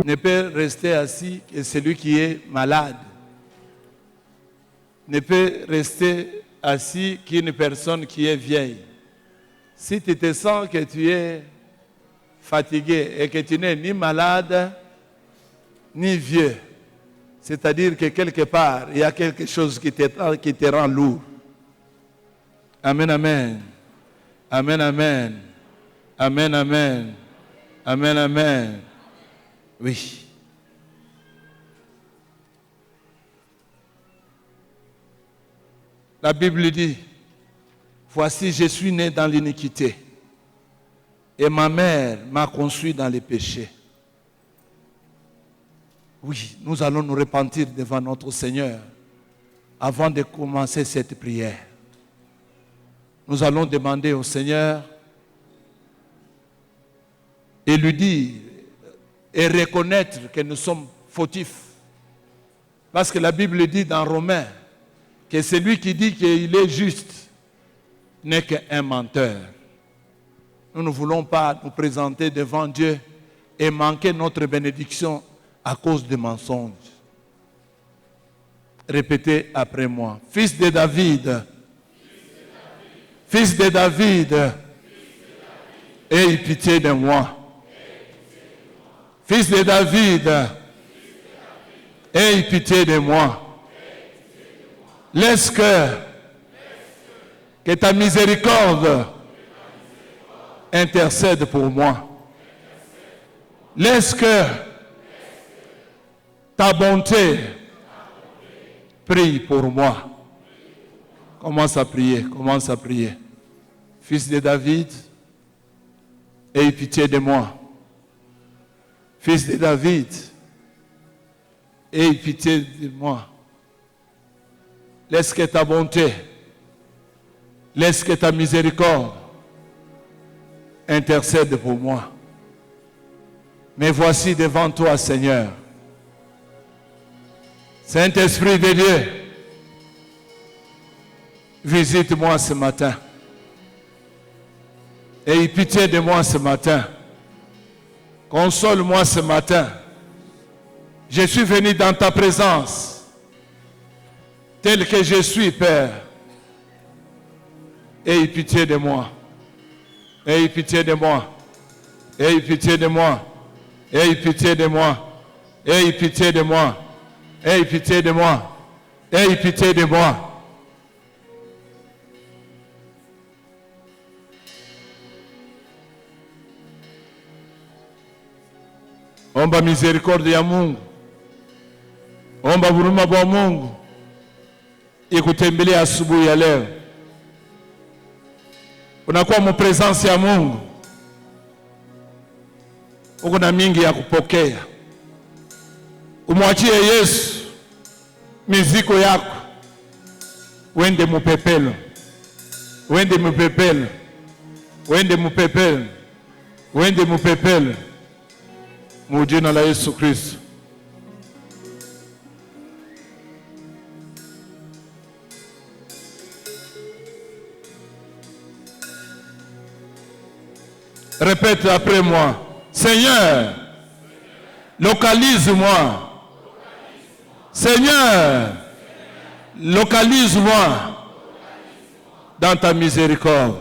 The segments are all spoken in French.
Ne peut rester assis que celui qui est malade. Ne peut rester assis qu'une personne qui est vieille. Si tu te sens que tu es fatigué et que tu n'es ni malade ni vieux, c'est-à-dire que quelque part, il y a quelque chose qui te rend lourd. Amen, amen. Amen, amen. Amen, amen. Amen, amen. Oui. La Bible dit, voici, je suis né dans l'iniquité et ma mère m'a conçu dans les péchés. Oui, nous allons nous repentir devant notre Seigneur avant de commencer cette prière. Nous allons demander au Seigneur et lui dire et reconnaître que nous sommes fautifs. Parce que la Bible dit dans Romains que celui qui dit qu'il est juste n'est qu'un menteur. Nous ne voulons pas nous présenter devant Dieu et manquer notre bénédiction à cause des mensonges. Répétez après moi. Fils de David, fils de David, aie pitié de moi. Fils de David, aie pitié de moi. Laisse que ta miséricorde intercède pour moi. Laisse que ta bonté prie pour moi. Commence à prier, commence à prier. Fils de David, aie pitié de moi. Fils de David, aie pitié de moi. Laisse que ta bonté, laisse que ta miséricorde intercède pour moi. Mais voici devant toi, Seigneur. Saint-Esprit de Dieu, visite-moi ce matin. Aie pitié de moi ce matin. Console-moi ce matin. Je suis venu dans ta présence, tel que je suis, Père. Aie pitié de moi. Aie pitié de moi. Aie pitié de moi. Aie pitié de moi. Aie pitié de moi. Aie pitié de moi. Aie pitié de moi. Omba misericordia ya Mungu. Omba huruma kwa Mungu ikutembelea asubuhi ya leo. Unakuwa mpresence ya Mungu. Uko na mingi ya kupokea. Umwachie Yesu mizigo yako. Wende mupepelo. Wende mupepelo. Wende mupepelo. Wende mupepelo. Mu jina la Yesu Kristo. Répète après moi. Seigneur, localise-moi. Seigneur, localise-moi dans ta miséricorde.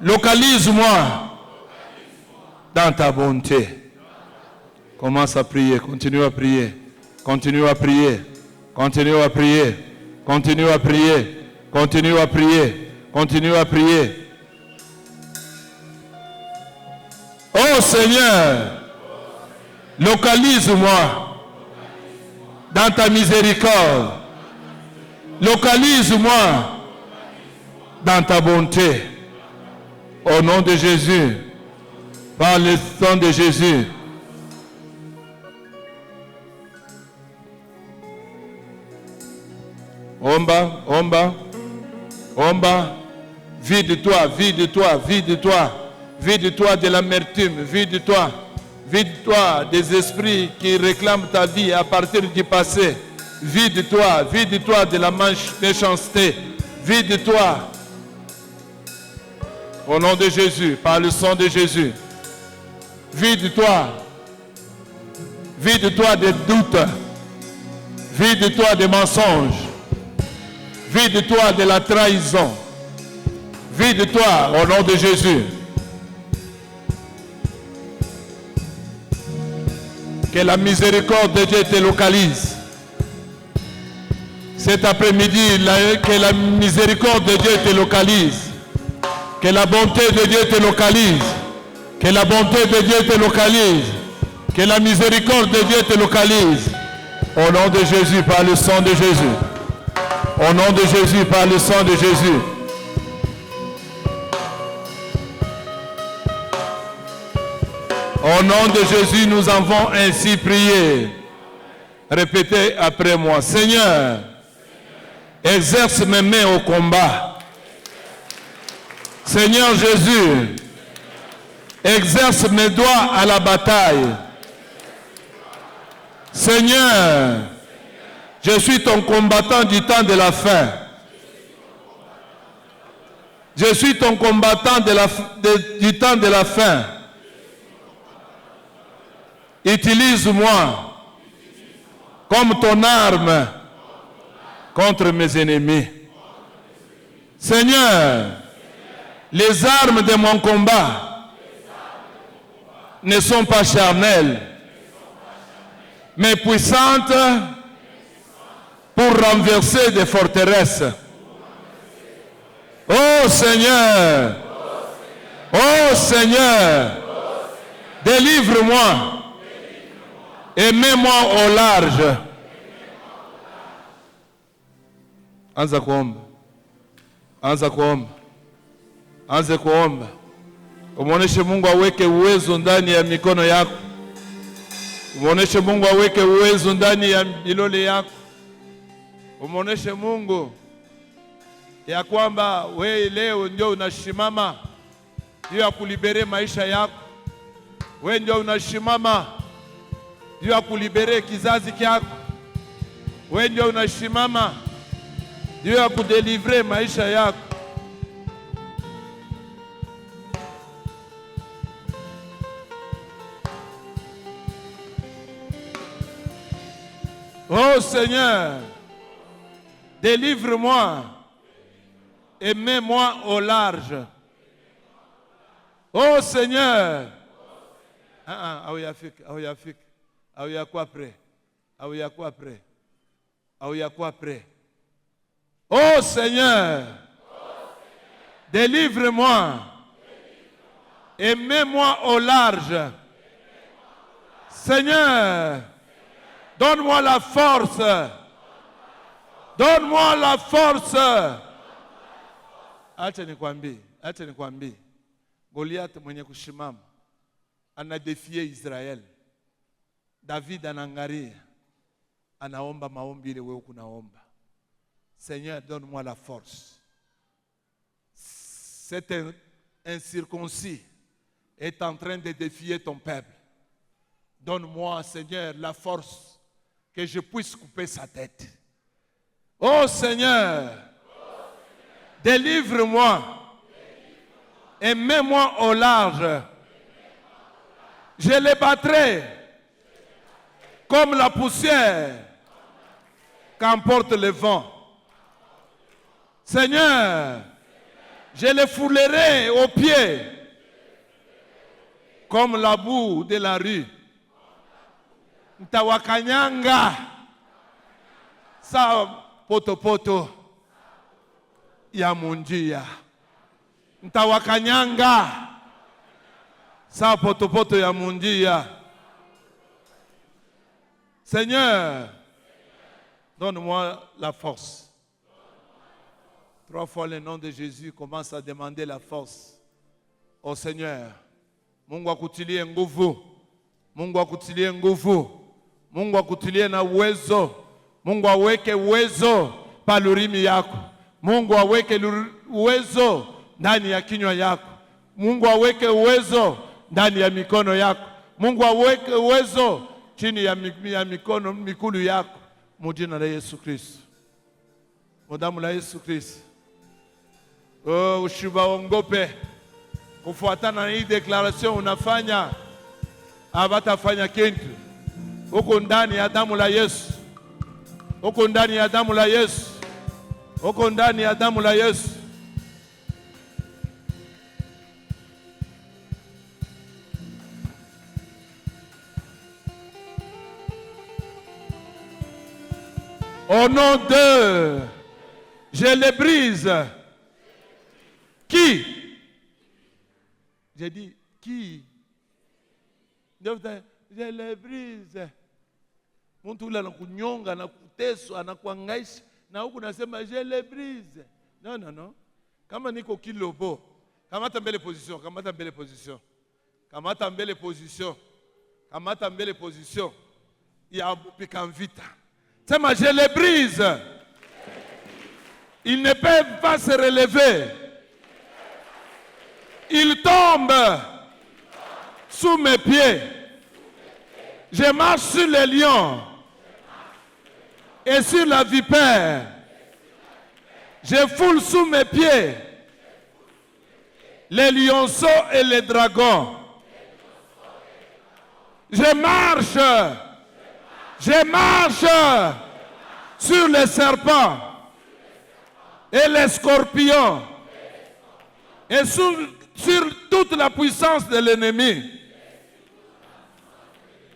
Localise-moi dans ta bonté. Commence à prier, continue à prier, continue à prier, continue à prier, continue à prier, continue à prier, continue à prier. Oh Seigneur, localise-moi dans ta miséricorde. Localise-moi dans ta bonté. Au nom de Jésus, par le sang de Jésus. Omba, omba, omba. Vide-toi, vide-toi, vide-toi. Vide-toi de l'amertume, vide-toi. Vide-toi des esprits qui réclament ta vie à partir du passé. Vide-toi, vide-toi de la méchanceté. Vide-toi. Au nom de Jésus, par le sang de Jésus. Vide-toi. Vide-toi des doutes. Vide-toi des mensonges. Vide-toi de la trahison. Vide-toi au nom de Jésus. Que la miséricorde de Dieu te localise. Cet après-midi, que la miséricorde de Dieu te localise. Que la bonté de Dieu te localise. Que la bonté de Dieu te localise. Que la miséricorde de Dieu te localise. Au nom de Jésus, par le sang de Jésus. Au nom de Jésus, par le sang de Jésus. Au nom de Jésus, nous avons ainsi prié. Répétez après moi. Seigneur, exerce mes mains au combat. Seigneur Jésus, exerce mes doigts à la bataille. Seigneur, je suis ton combattant du temps de la fin. Je suis ton combattant du temps de la fin. Utilise-moi comme ton arme contre mes ennemis. Seigneur, les armes de mon combat ne sont pas charnelles, mais puissantes pour renverser des forteresses. Oh Seigneur, oh Seigneur, délivre-moi et mets-moi au large. Anza kuomba. Anza kuomba. Anza kuomba. Umuoneshe Mungu aweke uwezo ndani ya mikono yako. Umuoneshe Mungu aweke uwezo ndani ya milole yako. Umuoneshe Mungu ya kwamba wewe leo ndio unashimama juu ya kulibere maisha yako. Wewe ndio unashimama juu ya kulibere kizazi kyako. Wewe ndio unashimama juu ya kudelivre maisha yako. Oh Seigneur, délivre-moi et mets-moi au large. Oh Seigneur, oh Seigneur, délivre-moi et mets-moi au large. Seigneur, donne-moi la force. Donne-moi la force. Acha nikwambie. Goliath mwenye kushimama anadefie Israel. David anangaria. Anaomba maombi ile wewe kunaomba. Seigneur, donne-moi la force. Cet incirconcis est en train de défier ton peuple. Donne-moi, Seigneur, la force que je puisse couper sa tête. Oh Seigneur, délivre-moi et mets-moi au large. Je les battrai comme la poussière qu'emporte le vent. Seigneur, je les foulerai aux pieds comme la boue de la rue. Ntawakanyanga sa poto ya munjia. Ntawakanyanga sa poto ya munjia. Seigneur, donne-moi la force. 3 fois le nom de Jésus commence à demander la force. Oh Seigneur, Mungu akutilie nguvu. Mungu akutilie nguvu. Mungu akutilie na uwezo. Mungu aweke uwezo palurimi yako. Mungu aweke uwezo ndani ya kinywa yako. Mungu aweke uwezo ndani ya mikono yako. Mungu aweke uwezo chini ya mikono mikulu yako. Mujina la Yesu Kristo. Mudamu la Yesu Kristo. Oh, usiwaongope. Kufuatana na hii declaration unafanya, abatafanya kitu. Uko ndani ya damu la Yesu. Uko ndani ya damu la Yesu. Uko ndani ya damu la Yesu. Au nom de, je les brise. Qui? J'ai dit, qui? Je les brise. Mtu ule anakunyonga, anakuteswa, anakuangaisha, na huku nasema je les brise. Non. Kama niko kilobo, kamata mbele position, kamata mbele position. Kamata mbele position. Kamata mbele position. Ya pikanvita. Sema je les brise. Ils ne peuvent pas se relever. Ils tombent sous mes pieds. Je marche sur les lions et sur la vipère. Je foule sous mes pieds les lionceaux et les dragons. Je marche sur les serpents et les scorpions et sur toute la puissance de l'ennemi.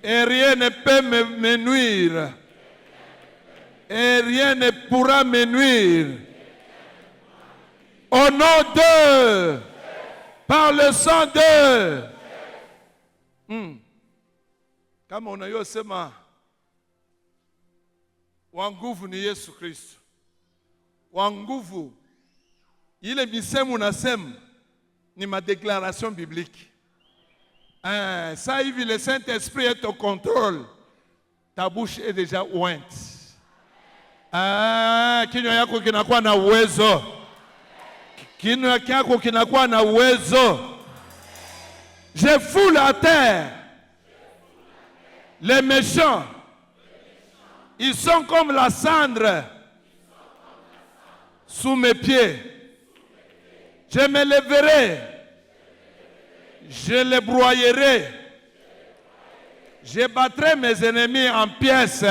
Et rien ne peut me nuire. Et rien ne pourra me nuire. Au nom de, par le sang de. Kama unayosema wa nguvu ni Yesu Kristo. Wa nguvu ile misemo unasema ni ma déclaration biblique. Ça hivi le Saint-Esprit est au contrôle. Ta bouche est déjà ointe. Kinywa yako kinakuwa na uwezo. Kinywa yako kinakuwa na uwezo. Je fous la terre. Les méchants, ils sont comme la cendre sous mes pieds. Je me lèverai. Je les broyerai. Je battrai mes ennemis en pièces.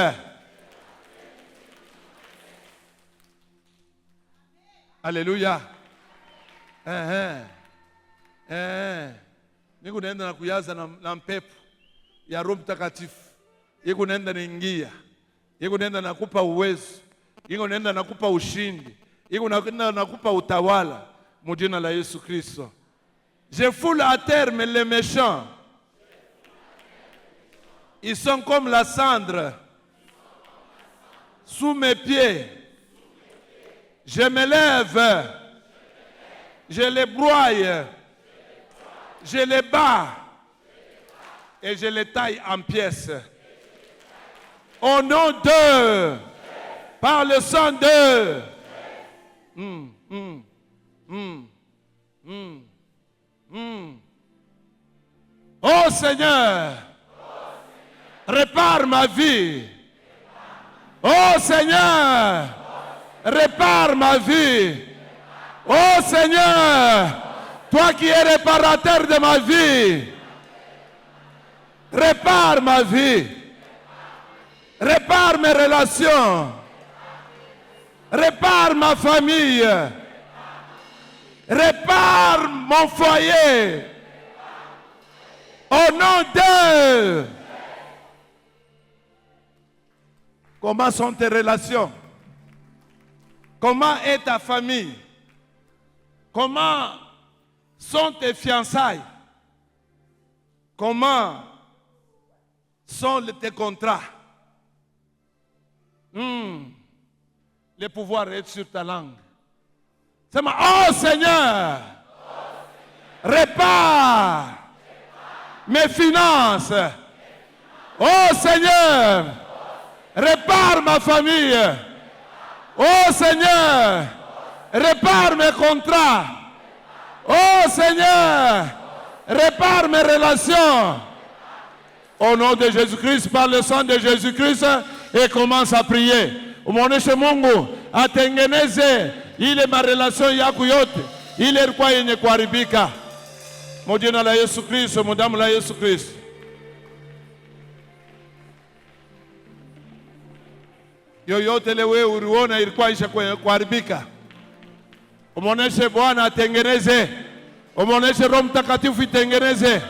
Alléluia. Niko naenda na kuyaza na mpepo ya Roho Mtakatifu. Niko naenda naingia. Niko naenda nakupa uwezo. Niko naenda nakupa ushindi. Niko naenda nakupa utawala. Mujina la Yesu Kristo. Je foule à terre les méchants. Ils sont comme la cendre sous mes pieds. Je me lève. Je les broye. Je les bats. Et je les taille en pièces. Au nom de, par le sang de. Oh Seigneur, répare ma vie. Oh Seigneur, répare ma vie. Oh Seigneur, toi qui es réparateur de ma vie, répare ma vie. Répare mes relations. Répare ma famille. Répare mon foyer. Au nom de. Comment sont tes relations? Comment est ta famille? Comment sont tes fiançailles? Comment sont tes contrats? Le pouvoir est sur ta langue. C'est ma oh Seigneur, répare mes finances. Oh Seigneur, répare ma famille. Oh Seigneur, répare mes contrats. Oh Seigneur, répare mes relations. Au nom de Jésus-Christ, par le sang de Jésus-Christ, et commence à prier. Umuoneshe Mungu atengeneze ile marelation yako yote, ile ilikuwa yenye kuharibika. Mjina la Yesu Kristo, mudamu la Yesu Kristo. Yoyote le wewe uliona ilikuwa isha kuharibika, umuoneshe Bwana atengeneze. Umuoneshe Roho Mtakatifu itengeneze.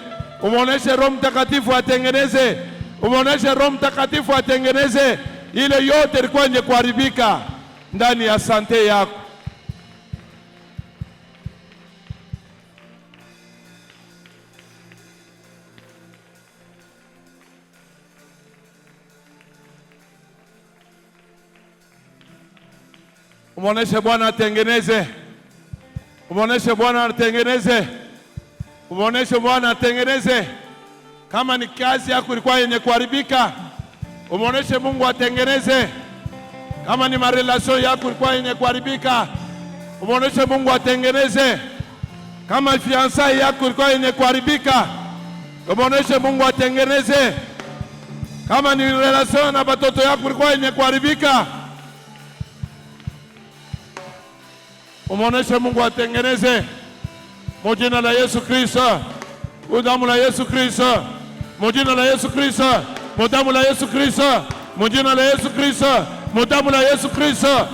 Umuoneshe Roho Mtakatifu atengeneze. Umuoneshe Roho Mtakatifu atengeneze ile yote ilikuwa yenye kuharibika ndani ya sante yako. Umuoneshe Bwana atengeneze. Umuoneshe Bwana atengeneze. Umuoneshe Bwana atengeneze. Kama ni kazi yako ilikuwa yenye kuharibika, umuoneshe Mungu atengeneze. Kama ni marelation yako ilikuwa yenye kuharibika, umuoneshe Mungu atengeneze. Kama fiancé yako ilikuwa yenye kuharibika, umuoneshe Mungu atengeneze. Kama ni relation na watoto yako ilikuwa yenye kuharibika, umuoneshe Mungu atengeneze. Mjina la Yesu Kristo, mudamu la Yesu Kristo, mjina la Yesu Kristo, mudamu la Yesu Kristo, mjina la Yesu Kristo, mudamu la Yesu Kristo.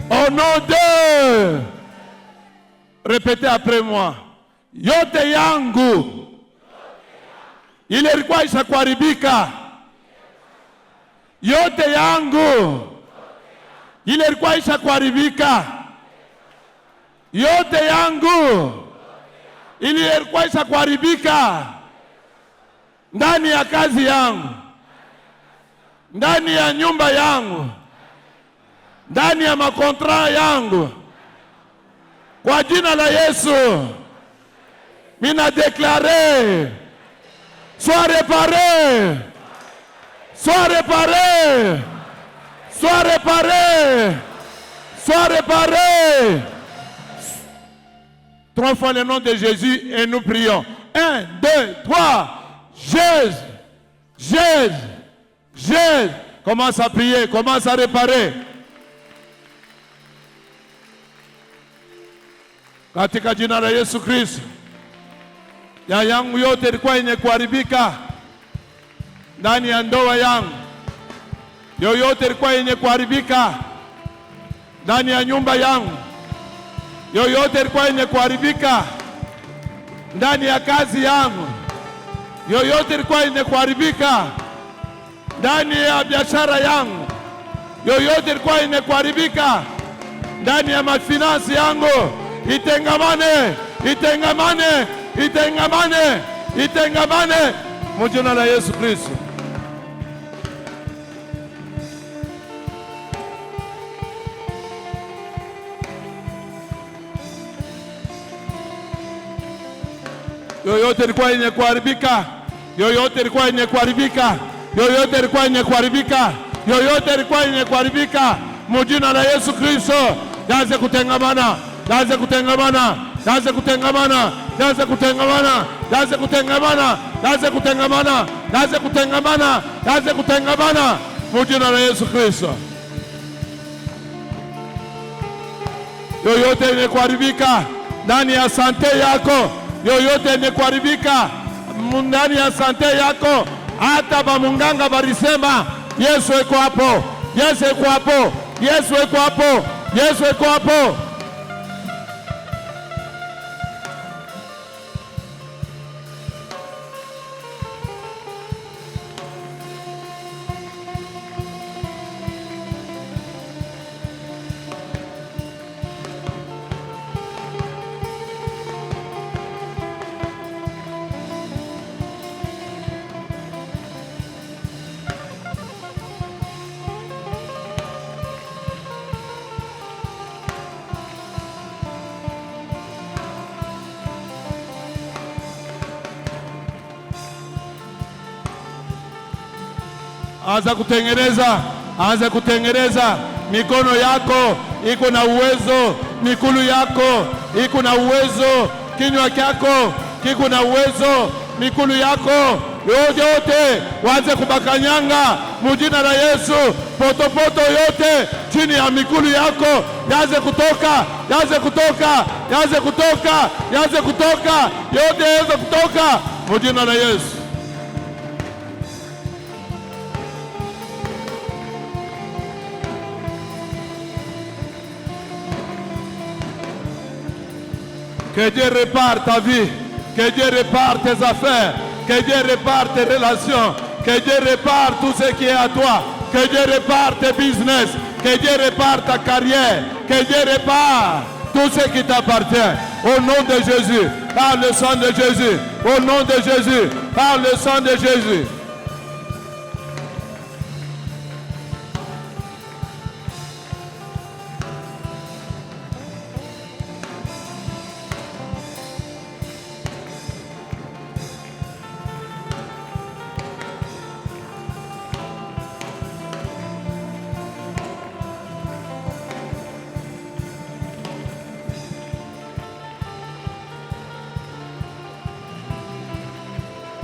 Au nom de, répétez après moi. Yote yangu ile ilikuwa isha kuharibika. Yote yangu ile ilikuwa isha kuharibika. Yote yangu ile ilikuwa isha kuharibika ndani ya kazi yangu, ndani ya nyumba yangu, ndani ya makontra yangu. Kwa jina la Yesu mina déclaré, sois réparé, sois réparé, sois réparé, sois réparé. 3 fois le nom de Jésus et nous prions. 1, 2, 3. Jésus, Jésus, Jésus. Commence à prier, commence à réparer. Katika jina la Yesu Kristo, ya yangu yote ilikuwa yenye kuharibika ndani ya ndoa yangu. Yoyote ilikuwa yenye kuharibika ndani ya nyumba yangu. Yoyote ilikuwa yenye kuharibika ndani ya kazi yangu. Yoyote ilikuwa yenye kuharibika ndani ya biashara yangu. Yoyote ilikuwa yenye kuharibika ndani ya mafinansi yangu. Itengamane, itengamane, itengamane, itengamane. Mjina la Yesu Kristo. Yoyote ilikuwa yenye kuharibika, yoyote ilikuwa yenye kuharibika, yoyote ilikuwa yenye kuharibika, yoyote ilikuwa yenye kuharibika, mjina la Yesu Kristo, yaanze kutengamana, yaanze kutengamana, yaanze kutengamana, yaanze kutengamana, yaanze kutengamana, yaanze kutengamana, yaanze kutengamana, yaanze kutengamana, mjina la Yesu Kristo. Yoyote yenye kuharibika ndani ya sante yako, yoyote yenye kuharibika ndani ya sante yako, hata bamunganga barisema Yesu yuko hapo, Yesu yuko hapo, Yesu yuko hapo, Yesu yuko hapo. Anza kutengeneza. Mikono yako iko na uwezo, mikulu yako iko na uwezo, kinywa chako kiko na uwezo, mikulu yako yote waanze kubakanyanga mujina la Yesu. Potopoto yote chini ya mikulu yako yaanze kutoka, yote yaanze kutoka mujina la Yesu. Que Dieu répare ta vie, que Dieu répare tes affaires, que Dieu répare tes relations, que Dieu répare tout ce qui est à toi, que Dieu répare tes business, que Dieu répare ta carrière, que Dieu répare tout ce qui t'appartient. Au nom de Jésus, par le sang de Jésus, au nom de Jésus, par le sang de Jésus.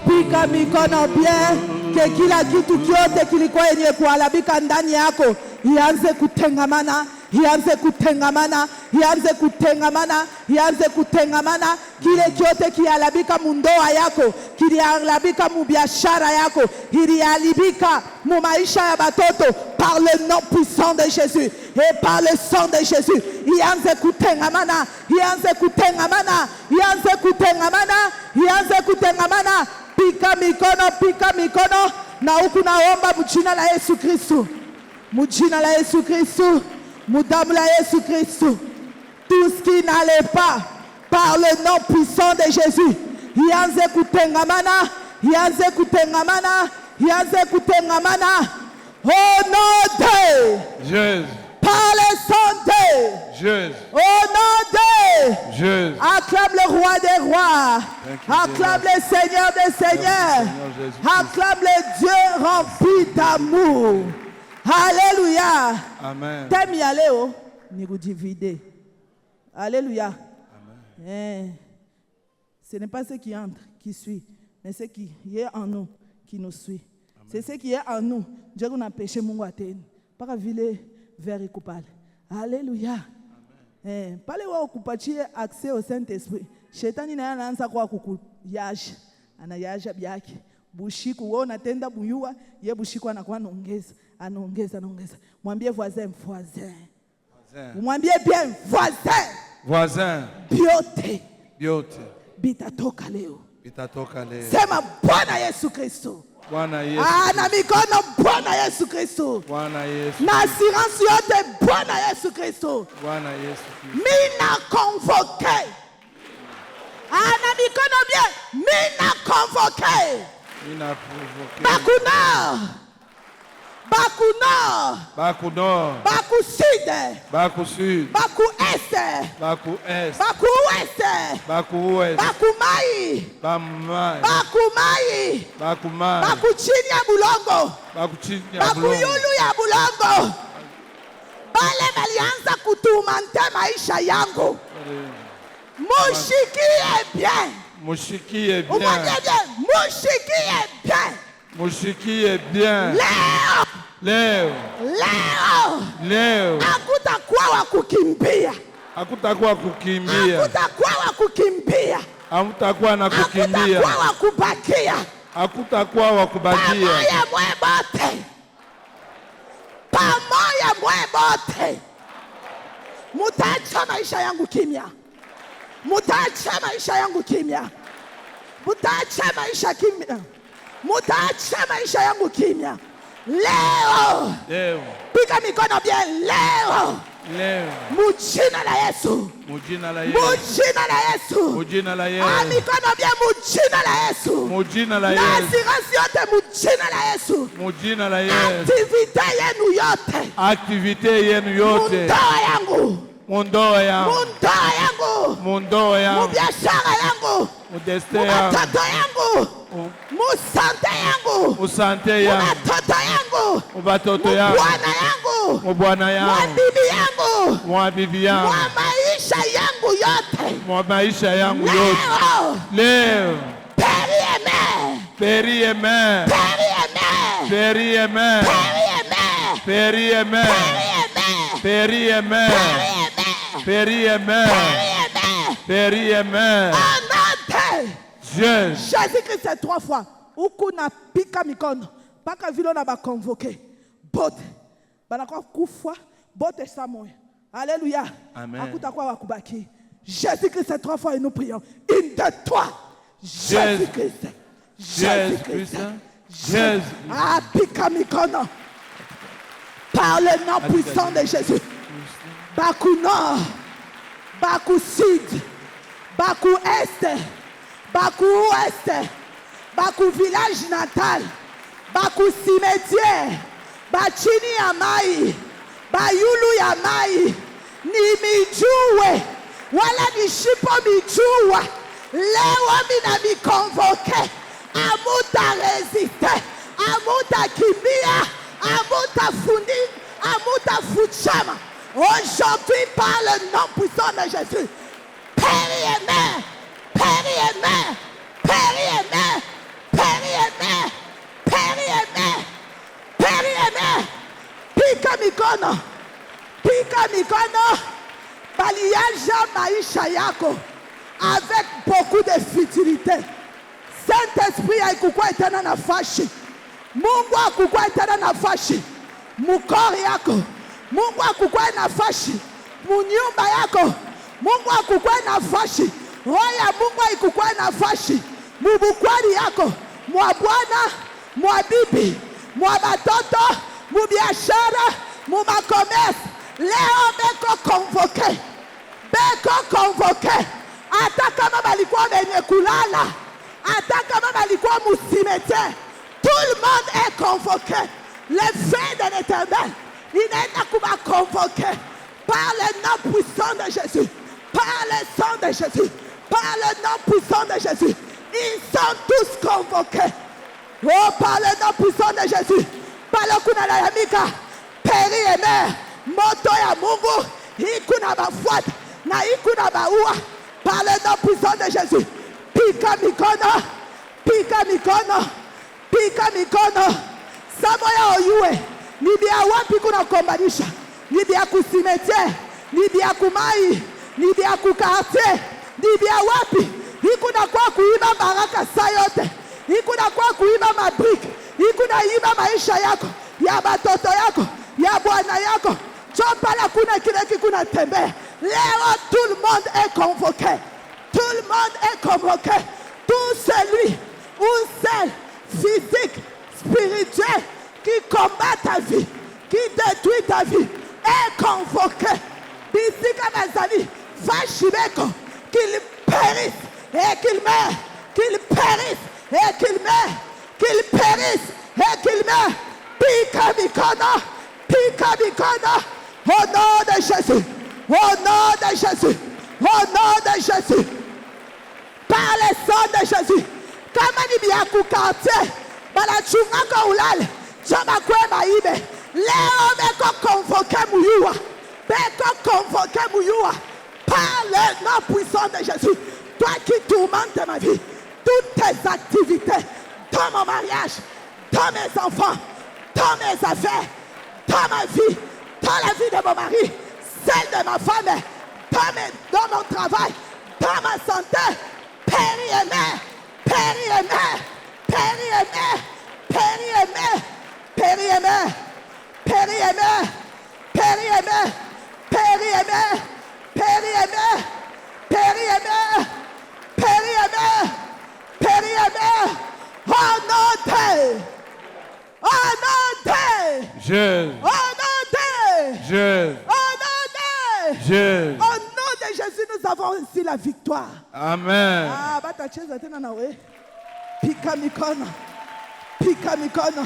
Pika mikono bien, ke kila kitu kyote kilikuwa yenye kuharibika ndani yako ianze kutengamana, kile kyote kiharibika mundoa yako, kiliharibika mu biashara yako, kiliharibika mu maisha ya batoto, par le nom puissant de Jésus et par le sang de Jésus, ianze kutengamana. Pika mikono, na huku naomba mjina la Yesu Kristo, mudamu la Yesu Kristo, tout ce qui n'allait pas, par le nom puissant de Jésus, ianze kutengamana, au nom de Jésus, par le sang de Jésus, au nom de Jésus. Acclame le roi des rois, acclame le Seigneur des seigneurs, acclame le Dieu rempli d'amour. Alléluia. Amen. Thème ya leo ni kujivide. Alléluia. Amen. Ce n'est pas ce qui entre qui suit, mais ce qui est en nous qui nous suit. C'est ce qui est en nous. Dieu nous a péché Mungu ateni. Pas vile vers coupable. Alléluia. Pale wa ukupatie accès au Saint-Esprit. Shetani naye anaanza kwa kukuyasha. Anayasha byake. Bushiku wewe unatenda buyua, ye bushiku anakuwa anaongeza. Mwambie voisin. Mwambie bien voisin. Biote. Bitatoka leo. Sema Bwana Yesu Kristo. Bwana Yesu. Na mikono Bwana Yesu Kristo. Bwana Yesu. Na assurance yote Bwana Yesu Kristo. Bwana Yesu. Mina convoqué. Na mikono bien. Mina convoqué. Baku nord. Baku sud. Baku est. Baku ouest. Baku mai. Baku chini ya bulongo. Baku yulu ya bulongo. Bale balianza kutumante maisha yangu. Mushikie bien. Mushikie bien. Leo. Hakutakuwa wa kukimbia. Hamtakuwa na kukimbia. Hakutakuwa wa kubakia. Pamoja mwebote. Mutaacha maisha yangu kimya. Mutaacha maisha yangu kimya. Leo. Pika mikono bien leo. Mujina la Yesu. Mujina la Yesu. Mikono bien mujina la Yesu. Na assurance yote mujina la Yesu. Activité yenu yote. Mundoa yangu. Mubiashara yangu. Mudeste yangu. Musante yangu. Matoto yangu. yangu, watoto yangu, bwana yangu, bwana yangu, bibi yangu, bibi yangu, maisha yangu yote, maisha yangu yote. Leo Peri amen. Peri amen. Peri amen. Peri amen. Peri amen. Peri amen. Jésus-Christ c'est 3 fois. Uku na pika mikono. Paka vilo na ba convoqué. Bote. Banakwa kufwa. Bote samoy. Alléluia. Amen. Akutakwa wakubaki. Jésus-Christ c'est 3 fois et nous prions. Une, deux, trois. Jésus-Christ. Jésus-Christ. Jésus. Ah, pika mikono. Par le nom puissant de Jésus. Bakou nord. Bakou sud. Bakou est. Bakou ouest. Bakou village natal. Bakou cimetière. Bachini ya mai. Bayulu ya mai. Ni mijuwe. Wala ni shipo mijuwa. Leo mina mi convoqué. Amuta résisté. Amuta kimbia. Amuta fundi. Amuta fuchama. Aujourd'hui par le nom puissant de Jésus. Père Pika mikono. Baliaja maisha yako avec beaucoup de futilité. Saint-Esprit haikukuwa tena nafasi. Mungu hakukuwa tena nafasi. Mukori yako. Mungu hakukuwa nafasi. Munyumba yako. Mungu hakukuwa nafasi. Roho ya Mungu haikukuwa nafasi. Mubukwari yako. Mwa bwana, mwa bibi, mwa batoto, mubiashara, mumakomesi. Leo beko convoqué. Beko convoqué. Hata kama balikuwa benye kulala. Hata kama balikuwa musimete. Tout le monde est convoqué. Le feu de l'Éternel, il est à convoqué par le nom puissant de Jésus. Par le sang de Jésus. Par le nom puissant de Jésus. Ils sont tous convoqués. Oh, par le nom puissant de Jésus. Par le kuna ya mika. Peri et mère. Moto ya Mungu. Ikuna bafuat. Na ikuna baua. Par le nom puissant de Jésus. Pika mikono. Pika mikono. Pika mikono. Samoya oyue. Nibia wapi kuna kombanisha. Nibia kusimetier. Nibia kumai. Nibia kukartier. Nibia wapi. Ikuna kwa kuiba baraka saa yote. Ikuna kwa kuiba mabriki. Ikuna iba maisha yako. Ya batoto yako. Ya bwana yako. Chopala kuna kile kikuna tembea. Leo tout le monde est convoqué. Tout le monde est convoqué. Tout celui ou celle physique, spirituel qui combat ta vie, qui détruit ta vie, est convoqué. Bisika Bazali, Fashibeko, qu'il périsse et qu'il meure, qu'il périsse et qu'il meure, qu'il périsse et qu'il meure. Pika Mikono, Pika Mikono, au nom de Jésus, au nom de Jésus, au nom de Jésus, par le sang de Jésus. Kama ni biaku quartier, balachunga ka ulale, chama kwema ibe. Leo beko convoqué muyua, beko convoqué muyua, par le nom puissant de Jésus. Toi qui tourmentes ma vie, toutes tes activités, dans mon mariage, dans mes enfants, dans mes affaires, dans ma vie, dans la vie de mon mari, celle de ma femme, dans mon travail, dans ma santé, Père et mère. Père et mère, Père et mère, Père et mère, Père et mère, Père et mère, Père et mère, Père et mère, Père et mère, Père et mère, Père et mère, Père et mère, honoré, honoré, Jésus, honoré, Jésus, honoré, Jésus. Au nom de Jésus, nous avons ici la victoire. Amen. Ah, batacheza tena nawe. Pika mikono. Pika mikono.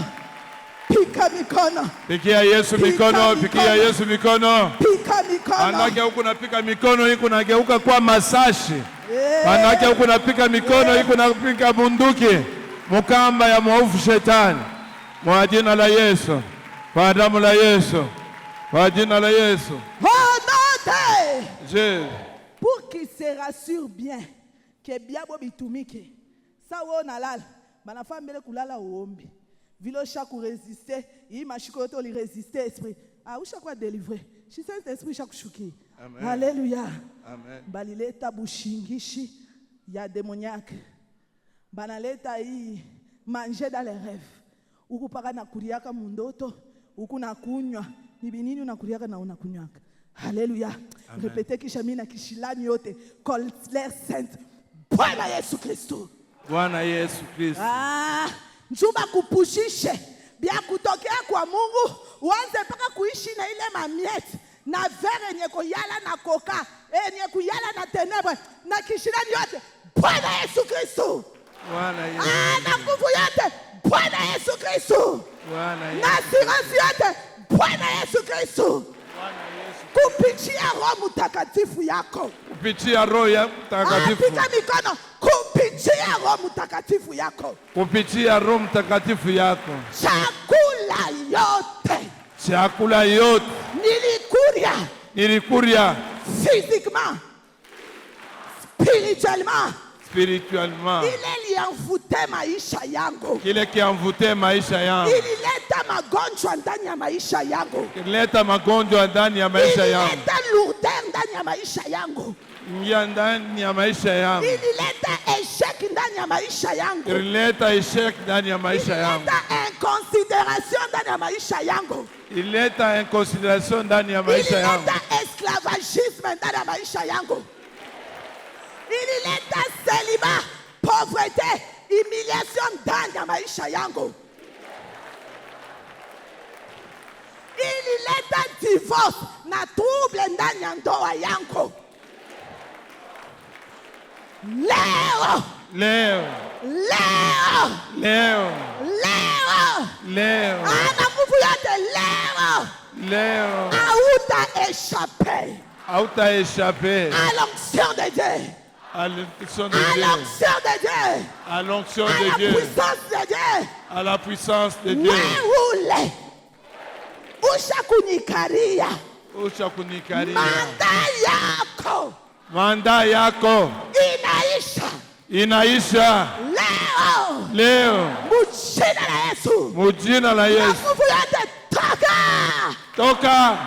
Pika mikono. Pikia Yesu mikono, pikia Yesu mikono. Pika mikono. Manake huku napika mikono hii kunageuka kwa masashi. Manake huku napika mikono hii kunapika bunduki. Mukamba ya mwovu shetani. Kwa jina la Yesu. Kwa damu la Yesu. Kwa jina la Yesu. Je. Pour qu'il se rassure bien que biabo bitumike. Ça wo nalala. Bana fambele kulala uombi. Vilo chaque résister, il machiko to li résister esprit. Ah ou chaque délivrer. Je sais esprit chaque chouki. Alléluia. Amen. Balileta bushingishi ya démoniaque. Banaleta hii manger dans les rêves. Uku paka na kuriaka mundoto, uku na kunywa. Ni binini unakuriaka na unakunywaka. Alléluia. Répétez kisha mimi na kishilani yote. Colère sainte. Bwana Yesu Kristo. Bwana Yesu Kristo. Njuba kupushishe. Bia kutokea kwa Mungu. Uanze paka kuishi na ile mamiete. Na vere yenye kuyala na koka. Yenye kuyala na tenebre. Na kishilani yote. Bwana Yesu Kristo. Bwana Yesu. Na nguvu yote. Bwana Yesu Kristo. Bwana Yesu. Na siransi yote. Bwana Yesu Kristo. Kupitia Roho Mtakatifu yako. Kupitia Roho ya Mtakatifu. Pika mikono. Kupitia Roho Mtakatifu yako. Kupitia Roho Mtakatifu yako. Chakula yote. Chakula yote. Nilikuria. Physiquement. Spirituellement. Ile liamvute maisha yangu. Kile kiamvute maisha yangu. Ilileta magonjwa ndani ya maisha yangu. Ilileta magonjwa ndani ya maisha yangu. Ilileta lourdeur ndani ya maisha yangu. Ingia ndani ya maisha yangu. Ilileta échec ndani ya maisha yangu. Ilileta échec ndani ya maisha yangu. Ilileta inconsidération ndani ya maisha yangu. Ilileta inconsidération ndani ya maisha yangu. Ilileta esclavagisme ndani ya maisha yangu. Ilileta célibat, pauvreté, humiliation ndani ya maisha yangu. Ilileta divorce na trouble ndani ya ndoa yangu. Leo. Ana nguvu yote leo. Hauta échapper. À l'onction de Dieu. À l'onction de Dieu. À l'onction de Dieu. À la puissance de Dieu. Ushakunikaria. Manda yako. Inaisha. Leo. Mujina la Yesu. Toka.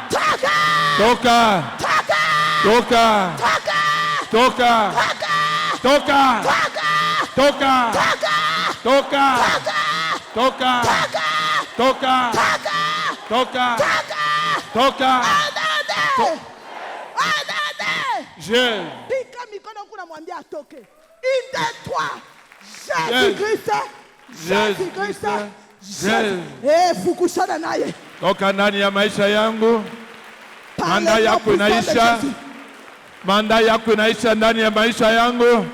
Je. Pika mikono kuna mwambia atoke. Une de toi. Jésus-Christ. Fukushana naye. Toka ndani ya maisha yangu. Manda yako inaisha. Manda yako inaisha ndani ya maisha yangu.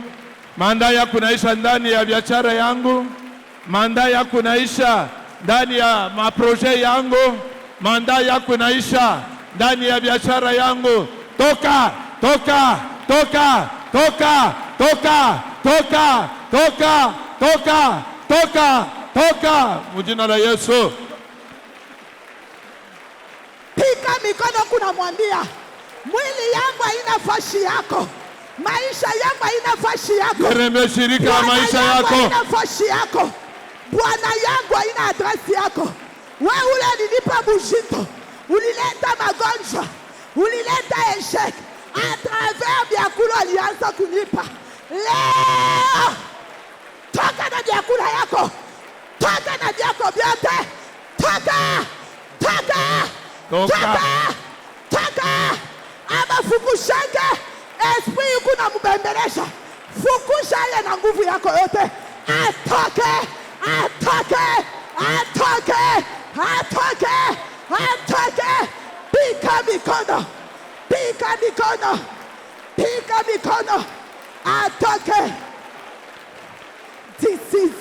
Manda yako inaisha ndani ya biashara yangu. Manda yako inaisha ndani ya maproje yangu. Manda yako inaisha ndani ya biashara yangu. Toka. Mujina la Yesu. Pika mikono kuna mwambia mwili yangu haina fashi yako. Maisha yangu haina fashi yako. Nimeshirika maisha yako. Haina fashi yako. Bwana yangu haina adresi yako. Wewe ule alinipa bujito. Ulileta magonjwa. Ulileta échec. À travers vyakula alianza kunipa. Leo. Toka na vyakula yako. Toka na vyako vyote. Toka. Ama fukushake. Esprit yuko na mbembelesha. Fukusha ile na nguvu yako yote. Atoke. Pika mikono. Atoke. This is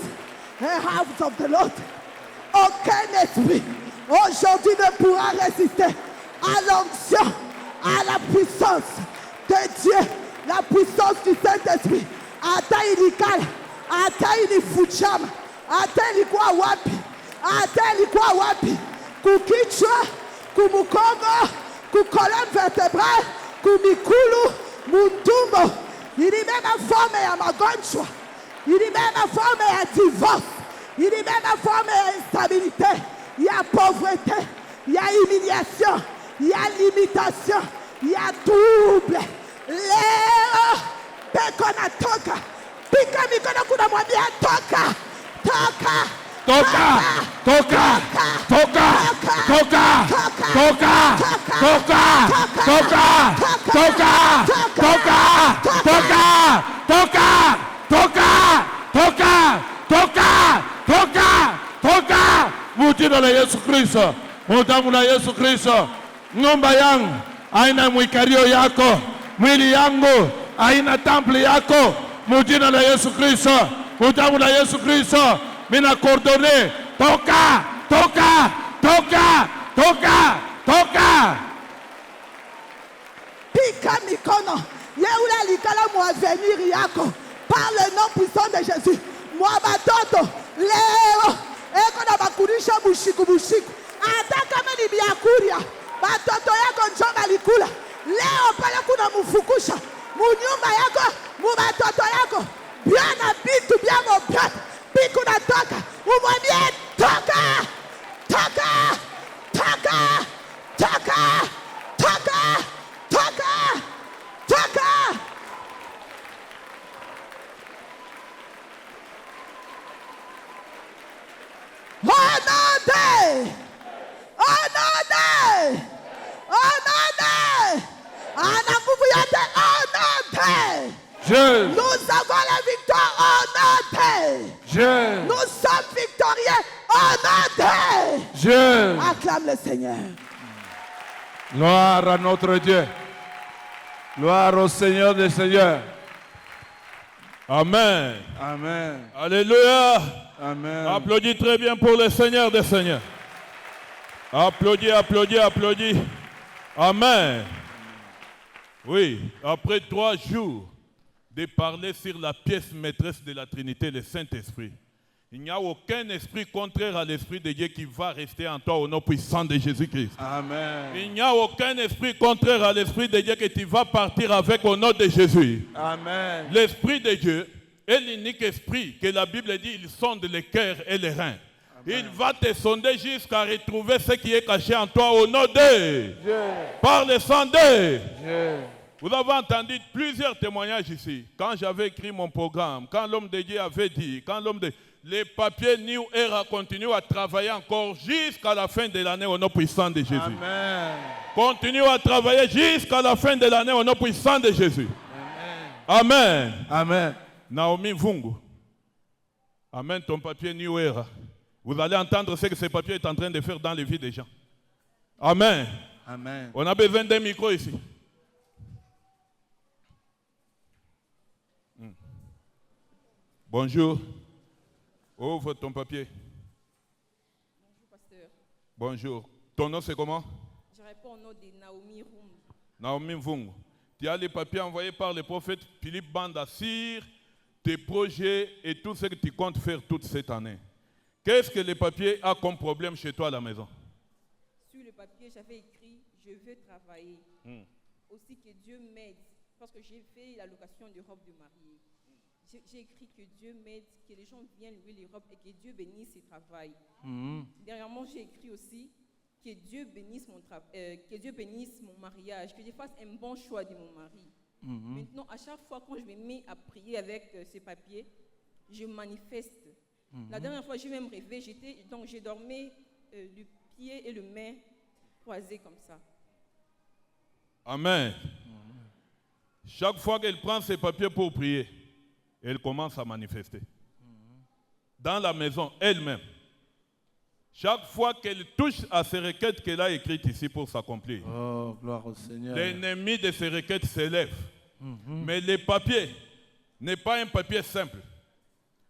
the house of the Lord. Aucun esprit aujourd'hui ne pourra résister à l'onction, à la puissance de Dieu, la puissance du Saint-Esprit. Ata ilikala, ata ilifujama, ata ilikuwa wapi, ate ilikuwa wapi? Kukichwa, kumukongo, kukolon vertebral, kumikulu, muntumbo. Ilibeba forme ya magonjwa, ilibeba forme ya divorce, ilibeba forme ya instabilité, ya pauvreté, ya humiliation, ya limitation, ya trouble. Leo peko natoka, pika mikono kuna mwambia toka, toka. Toca, toca, toca, toca, toca, toca, toca, toca, toca, toca, toca, toca, toca, toca, toca, toca. Mujina la Yesu Kristo, mudamu la Yesu Kristo. Nyumba yangu haina mwikario yako, mwili yangu haina temple yako. Mujina la Yesu Kristo, mudamu la Yesu Kristo. Mina coordonné, toca, toca, toca, toca, toca. Pika mikono, yeula likala mu avenir yako, par le nom puissant de Jésus. Mwa batoto, leo, eko na bakurisha bushiku bushiku. Ata kama ni biakuria, batoto yako njoma likula. Leo pale kuna mufukusha, mu nyumba yako, mu batoto yako. Biana bitu biamo biatu. Piku na toka, umwambie toka, toka, toka, toka, toka, toka, toka. Onode, onode, onode, ana nguvu yote onode. Nous avons la victoire en notre. Nous sommes victorieux en notre. Acclame le Seigneur. Gloire à notre Dieu. Gloire au Seigneur des Seigneurs. Amen. Amen. Alléluia. Amen. Applaudis très bien pour le Seigneur des Seigneurs. Applaudis, applaudis, applaudis. Amen. Oui, après 3 jours de parler sur la pièce maîtresse de la Trinité, le Saint-Esprit. Il n'y a aucun esprit contraire à l'Esprit de Dieu qui va rester en toi au nom puissant de Jésus-Christ. Amen. Il n'y a aucun esprit contraire à l'Esprit de Dieu que tu vas partir avec au nom de Jésus. Amen. L'Esprit de Dieu est l'unique esprit que la Bible dit, il sonde les cœurs et les reins. Amen. Il va te sonder jusqu'à retrouver ce qui est caché en toi au nom de Dieu. Par le sang de Dieu. Vous avez entendu plusieurs témoignages ici. Quand j'avais écrit mon programme, quand l'homme de Dieu avait dit, quand l'homme de... Les papiers New Era continuent à travailler encore jusqu'à la fin de l'année au nom puissant de Jésus. Amen. Continue à travailler jusqu'à la fin de l'année au nom puissant de Jésus. Amen. Amen. Amen. Naomi Vungu. Amen, ton papier New Era. Vous allez entendre ce que ce papier est en train de faire dans les vies des gens. Amen. Amen. On a besoin d'un micro ici. Bonjour. Ouvre ton papier. Bonjour, pasteur. Bonjour. Ton nom, c'est comment? Je réponds au nom de Naomi Roum. Naomi Vungu. Tu as les papiers envoyés par le prophète Philippe Banda sur tes projets et tout ce que tu comptes faire toute cette année. Qu'est-ce que le papier a comme problème chez toi à la maison? Sur le papier, j'avais écrit « Je veux travailler ». Aussi que Dieu m'aide, parce que j'ai fait la location de robe de mariée. J'ai écrit que Dieu m'aide, que les gens viennent louer les robes et que Dieu bénisse ses travail. Dernièrement, j'ai écrit aussi que Dieu bénisse mon mariage, que je fasse un bon choix de mon mari. Maintenant, à chaque fois quand je me mets à prier avec ces papiers, je manifeste. La dernière fois, j'ai même rêvé, je dormais le pied et le main croisés comme ça. Amen. Chaque fois qu'elle prend ses papiers pour prier, elle commence à manifester. Dans la maison, elle-même. Chaque fois qu'elle touche à ces requêtes qu'elle a écrites ici pour s'accomplir, oh, gloire au Seigneur. L'ennemi de ces requêtes s'élève. Mais le papier n'est pas un papier simple.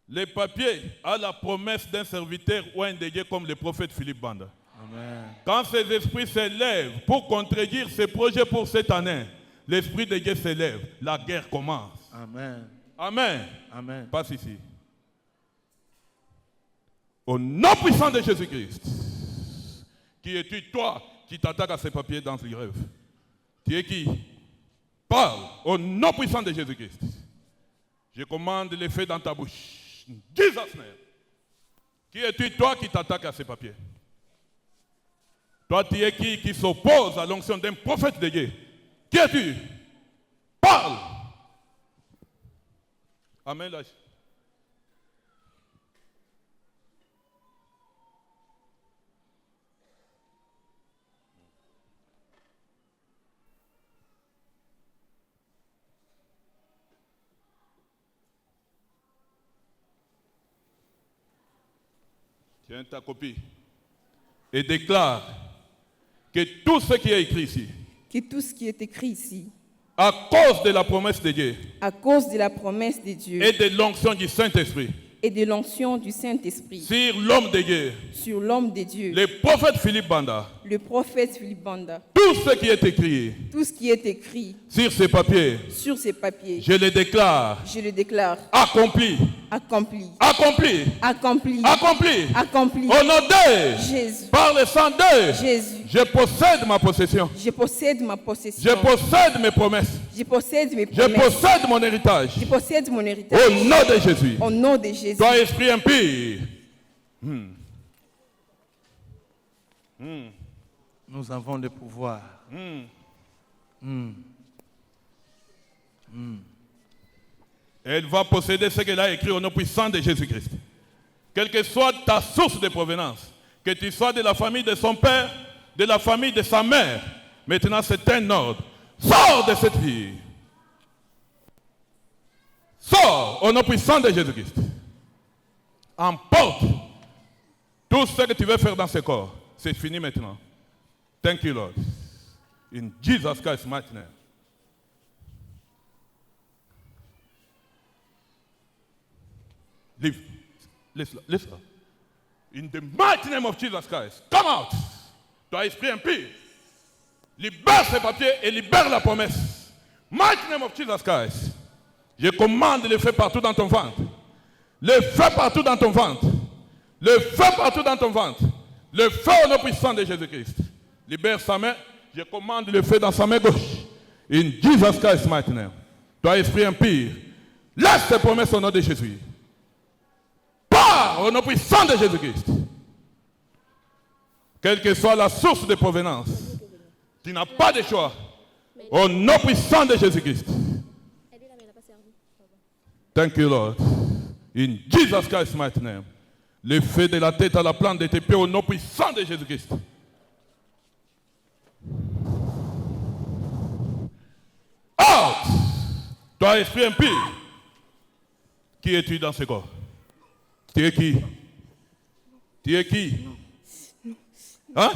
Le papier a la promesse d'un serviteur ou un dédié comme le prophète Philippe Banda. Amen. Quand ces esprits s'élèvent pour contredire ces projets pour cette année, l'esprit de Dieu s'élève. La guerre commence. Amen. Amen. Amen. Passe ici. Au nom puissant de Jésus-Christ. Qui es-tu, toi, qui t'attaques à ces papiers dans les rêves? Tu es qui? Parle au nom puissant de Jésus-Christ. Je commande les faits dans ta bouche. Jesus name. Qui es-tu, toi, qui t'attaques à ces papiers? Toi, tu es qui s'oppose à l'onction d'un prophète de Dieu? Qui es-tu? Parle. Amen. Tiens ta copie et déclare que tout ce qui est écrit ici, Que tout ce qui est écrit ici, à cause de la promesse de Dieu à cause de la promesse de Dieu et de l'onction du Saint-Esprit et de l'onction du Saint-Esprit sur l'homme de Dieu, sur l'homme de Dieu, le prophète Philippe Banda, le prophète Philippe Banda, tout ce qui est écrit tout ce qui est écrit sur ces papiers, sur ces papiers, je le déclare je le déclare accompli, accompli, accompli, accompli, accompli, accompli. au nom de Jésus, par le sang de Jésus, je possède ma possession, je possède ma je possession, possède mes promesses, je possède mes je promesses, possède mon héritage, je possède mon héritage. au nom de Jésus. Au nom de Jésus. Toi, esprit impie, Nous avons le pouvoir. elle va posséder ce qu'elle a écrit au nom puissant de Jésus-Christ. Quelle que soit ta source de provenance, que tu sois de la famille de son père, de la famille de sa mère, maintenant c'est un ordre. Sors de cette vie. Sors au nom puissant de Jésus-Christ. Emporte tout ce que tu veux faire dans ce corps. C'est fini maintenant. Thank you, Lord. In Jesus Christ's mighty name. Leave. Listen. In the mighty name of Jesus Christ. Come out. Toi, esprit impie. Libère ces papiers et libère la promesse. Mighty name of Jesus Christ. Je commande le feu partout dans ton ventre. Le feu partout dans ton ventre. Le feu partout dans ton ventre. Le feu au nom puissant de Jésus-Christ. Libère sa main. Je commande le feu dans sa main gauche. In Jesus Christ's mighty name. Toi, esprit impie, laisse tes promesses au nom de Jésus. Pars au nom puissant de Jésus-Christ. Quelle que soit la source de provenance, tu n'as pas de choix. Au nom puissant de Jésus-Christ. Thank you, Lord. In Jesus Christ's mighty name. Le feu de la tête à la plante de tes pieds au nom puissant de Jésus-Christ. Out! Toi, esprit impie, qui es-tu dans ce corps? Tu es qui? Tu es qui? Hein?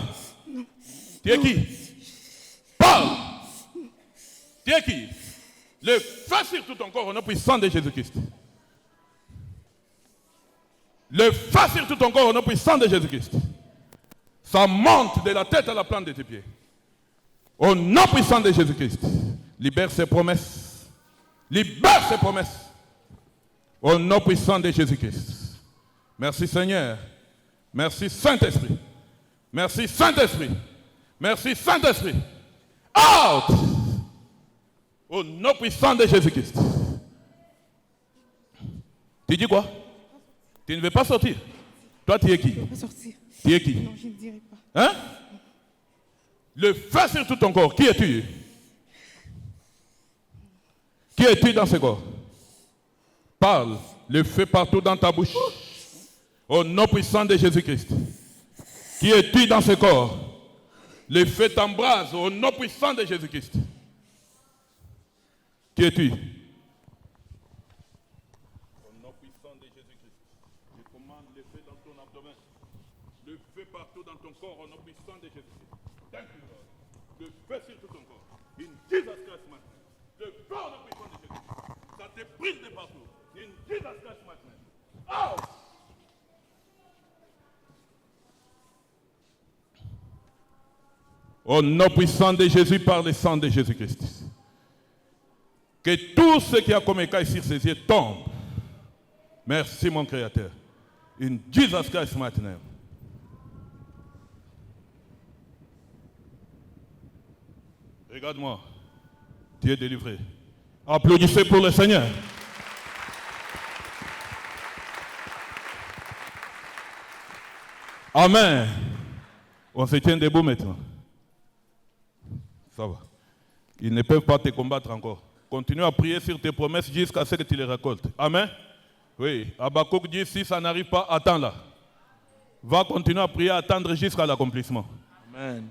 Tu es qui? Parle! Tu es qui? Le feu sur tout ton corps au nom puissant de Jésus-Christ. Le feu sur tout ton corps au nom puissant de Jésus-Christ. Ça monte de la tête à la plante de tes pieds. Au nom puissant de Jésus-Christ. Libère ses promesses. Libère ses promesses. Au nom puissant de Jésus-Christ. Merci Seigneur. Merci Saint-Esprit. Merci Saint-Esprit. Merci Saint-Esprit. Out! Au nom puissant de Jésus-Christ. Tu dis quoi? Tu ne veux pas sortir? Toi, tu es qui? Je ne veux pas sortir. Tu es qui? Non, je ne dirai pas. Hein? Le feu sur tout ton corps. Qui es-tu? Qui es-tu dans ce corps? Parle. Le feu partout dans ta bouche. Au nom puissant de Jésus-Christ. Qui es-tu dans ce corps? Le feu t'embrase au nom puissant de Jésus-Christ. Qui es-tu? Au nom puissant de Jésus-Christ. Je commande le feu dans ton abdomen. Le feu partout dans ton corps au nom puissant de Jésus-Christ. Thank you, Lord. Le feu sur tout ton corps. In Jesus Christ, man. Le feu au nom puissant de Jésus-Christ. Ça te brise de partout. In Jesus Christ, man. Out! Au nom puissant de Jésus par le sang de Jésus-Christ. Que tout ce qui a comme écaille sur ses yeux tombe. Merci mon Créateur. In Jesus Christ's mighty name. Regarde-moi. Tu es délivré. Applaudissez pour le Seigneur. Amen. On se tient debout maintenant. Ça va. Ils ne peuvent pas te combattre encore. Continue à prier sur tes promesses jusqu'à ce que tu les récoltes. Amen. Oui. Habakkuk dit, si ça n'arrive pas, attends-là. Va continuer à prier, attendre jusqu'à l'accomplissement. Amen.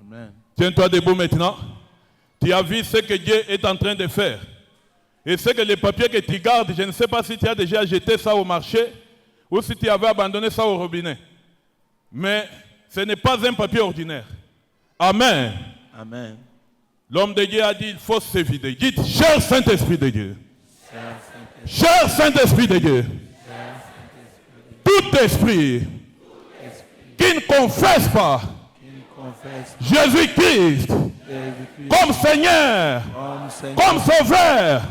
Amen. Tiens-toi debout maintenant. Tu as vu ce que Dieu est en train de faire. Et ce que les papiers que tu gardes, je ne sais pas si tu as déjà jeté ça au marché ou si tu avais abandonné ça au robinet. Mais ce n'est pas un papier ordinaire. Amen. Amen. L'homme de Dieu a dit, il faut se vider. Dites, cher Saint-Esprit de Dieu. Cher Saint-Esprit de Dieu. Tout esprit qui ne confesse pas Jésus-Christ comme Seigneur, comme Sauveur,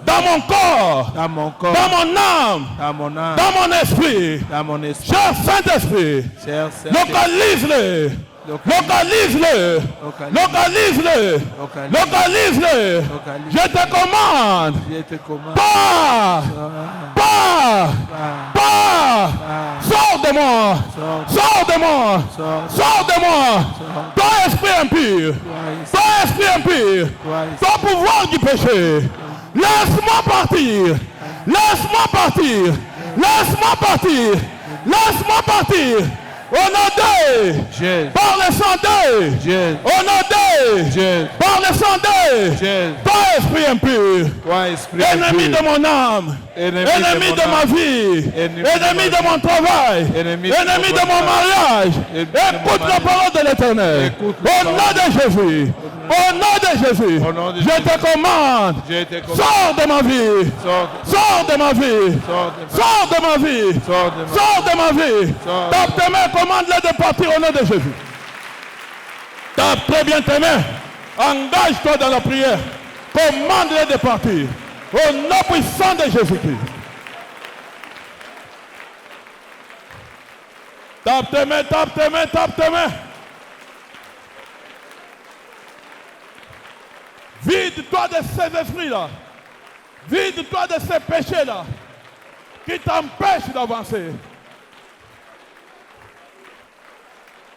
dans mon corps, dans mon âme, dans mon esprit. Cher Saint-Esprit, localise-le. Localise-le. Localise-le. Localise-le. Je te commande. Pars. Pars. Pars. Sors de moi. Sors de moi. Sors de moi. Ton esprit impur. Ton esprit impur. Ton pouvoir du péché. Laisse-moi partir. Laisse-moi partir. Laisse-moi partir. Laisse-moi partir. Au nom de par le sang de au nom de par le sang de toi esprit impur, ennemi de mon âme, ennemi de ma vie, ennemi de mon travail, ennemi de mon mariage, écoute la parole de l'Éternel. Au nom de Jésus, au nom de Jésus, je te commande, sors de ma vie, sors de ma vie, sors de ma vie, sors de ma vie. Tape tes mains, commande-les de partir au nom de Jésus. Tape très bien tes mains, engage-toi dans la prière, commande-les de partir au nom puissant de Jésus-Christ. Tape tes mains, tape tes mains, tape tes mains. Vide-toi de ces esprits-là. Vide-toi de ces péchés-là qui t'empêchent d'avancer.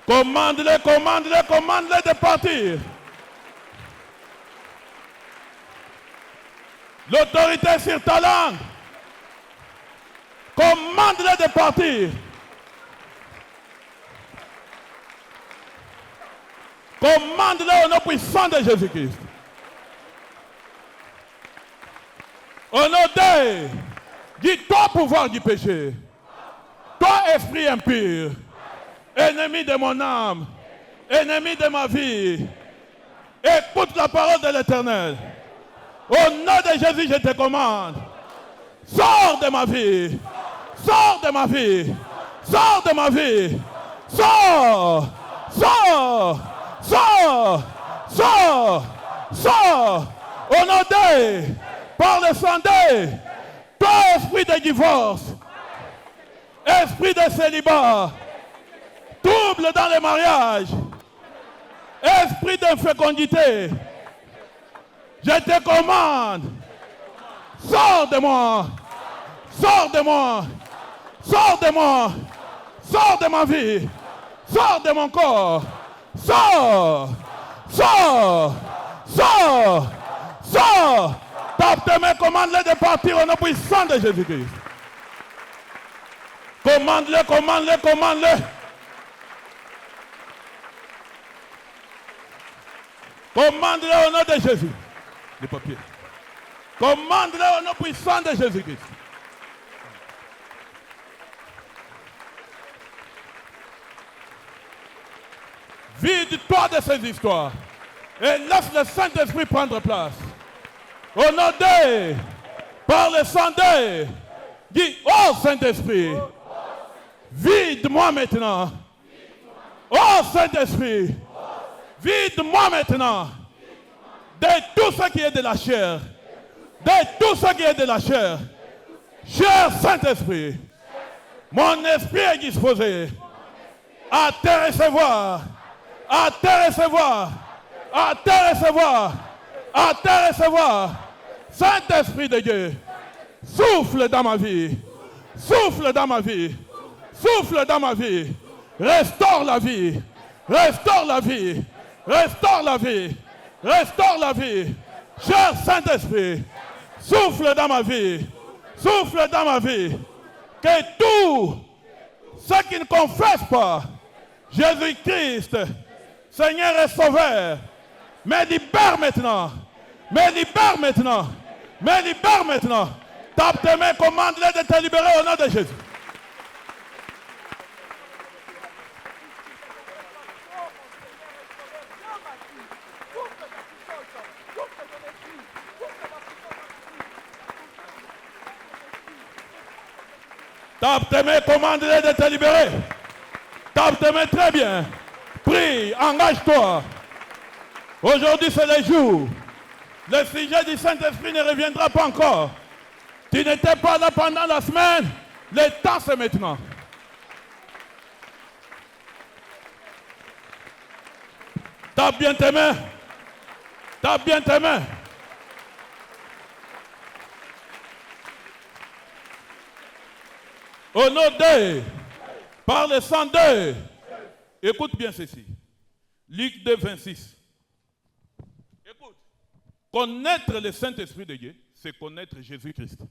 Commande-les, commande-les, commande-les de partir. L'autorité sur ta langue. Commande-les de partir. Commande-les au nom puissant de Jésus-Christ. Au nom de, dis toi pouvoir du péché, toi esprit impur, ennemi de mon âme, ennemi de ma vie, écoute la parole de l'Éternel. Au nom de Jésus, je te commande, sors de ma vie, sors de ma vie, sors de ma vie, sors, sors, sors, sors, sors, au nom de, par le sang de, toi esprit de divorce, esprit de célibat, trouble dans les mariages, esprit d'infécondité, je te commande, sors de moi, sors de moi, sors de moi, sors de ma vie, sors de mon corps, sors, sors, sors, sors. Tape tes mains, commande-les de partir au nom puissant de Jésus-Christ. Commande-les, commande-les, commande-les. Commande-les au nom de Jésus. Les papiers. Commande-les au nom puissant de Jésus-Christ. Vide-toi de ces histoires et laisse le Saint-Esprit prendre place. Au nom de, par le sang de, dis, oh Saint-Esprit, vide-moi maintenant. Oh Saint-Esprit, vide-moi maintenant de tout ce qui est de la chair. De tout ce qui est de la chair. Cher Saint-Esprit, Mon esprit est disposé à te recevoir, à te recevoir, à te recevoir, à te recevoir. Saint-Esprit de Dieu, souffle dans ma vie, souffle dans ma vie, souffle dans ma vie, restaure la vie, restaure la vie, restaure la vie, restaure la vie. Cher Saint-Esprit, souffle dans ma vie, souffle dans ma vie, que tous ceux qui ne confessent pas Jésus-Christ, Seigneur et Sauveur, me libère maintenant, me libère maintenant, me libère maintenant. Tape tes mains, commande-les de te libérer au nom de Jésus. Tape tes mains, commande-les de te libérer. Tape tes mains très bien. Prie, engage-toi. Aujourd'hui, c'est le jour. Le sujet du Saint-Esprit ne reviendra pas encore. Tu n'étais pas là pendant la semaine. Le temps, c'est maintenant. Tape bien tes mains. Tape bien tes mains. Au nom de, par le sang de, écoute bien ceci. Luc 2, 26. Écoute. Connaître le Saint-Esprit de Dieu, c'est connaître Jésus-Christ.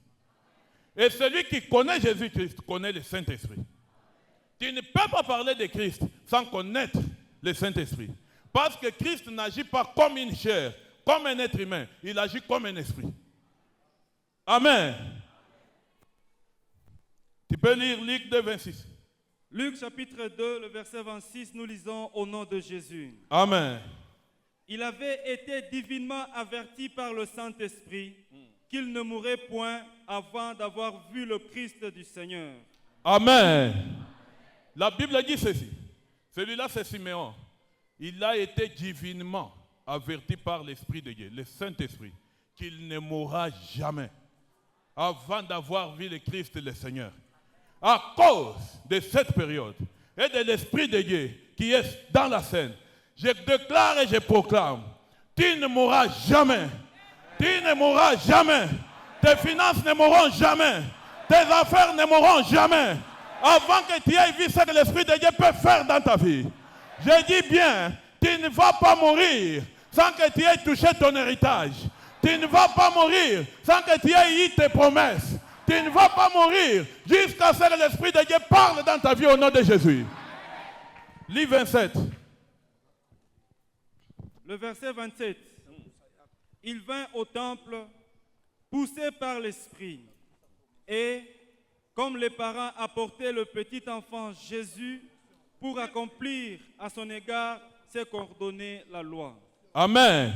Et celui qui connaît Jésus-Christ connaît le Saint-Esprit. Tu ne peux pas parler de Christ sans connaître le Saint-Esprit. Parce que Christ n'agit pas comme une chair, comme un être humain. Il agit comme un esprit. Amen. Tu peux lire Luc 2, 26. Luc chapitre 2, le verset 26, nous lisons au nom de Jésus. Amen. Il avait été divinement averti par le Saint-Esprit qu'il ne mourrait point avant d'avoir vu le Christ du Seigneur. Amen. La Bible dit ceci. Celui-là, c'est Siméon. Il a été divinement averti par l'Esprit de Dieu, le Saint-Esprit, qu'il ne mourra jamais avant d'avoir vu le Christ le Seigneur. À cause de cette période et de l'Esprit de Dieu qui est dans la scène, je déclare et je proclame, tu ne mourras jamais. Tu ne mourras jamais. Tes finances ne mourront jamais. Tes affaires ne mourront jamais. Avant que tu aies vu ce que l'Esprit de Dieu peut faire dans ta vie. Je dis bien, tu ne vas pas mourir sans que tu aies touché ton héritage. Tu ne vas pas mourir sans que tu aies eu tes promesses. Tu ne vas pas mourir jusqu'à ce que l'Esprit de Dieu parle dans ta vie au nom de Jésus. Lis 27. Le verset 27. Il vint au temple, poussé par l'Esprit. Et, comme les parents apportaient le petit enfant Jésus pour accomplir à son égard ce qu'ordonnait la loi. Amen.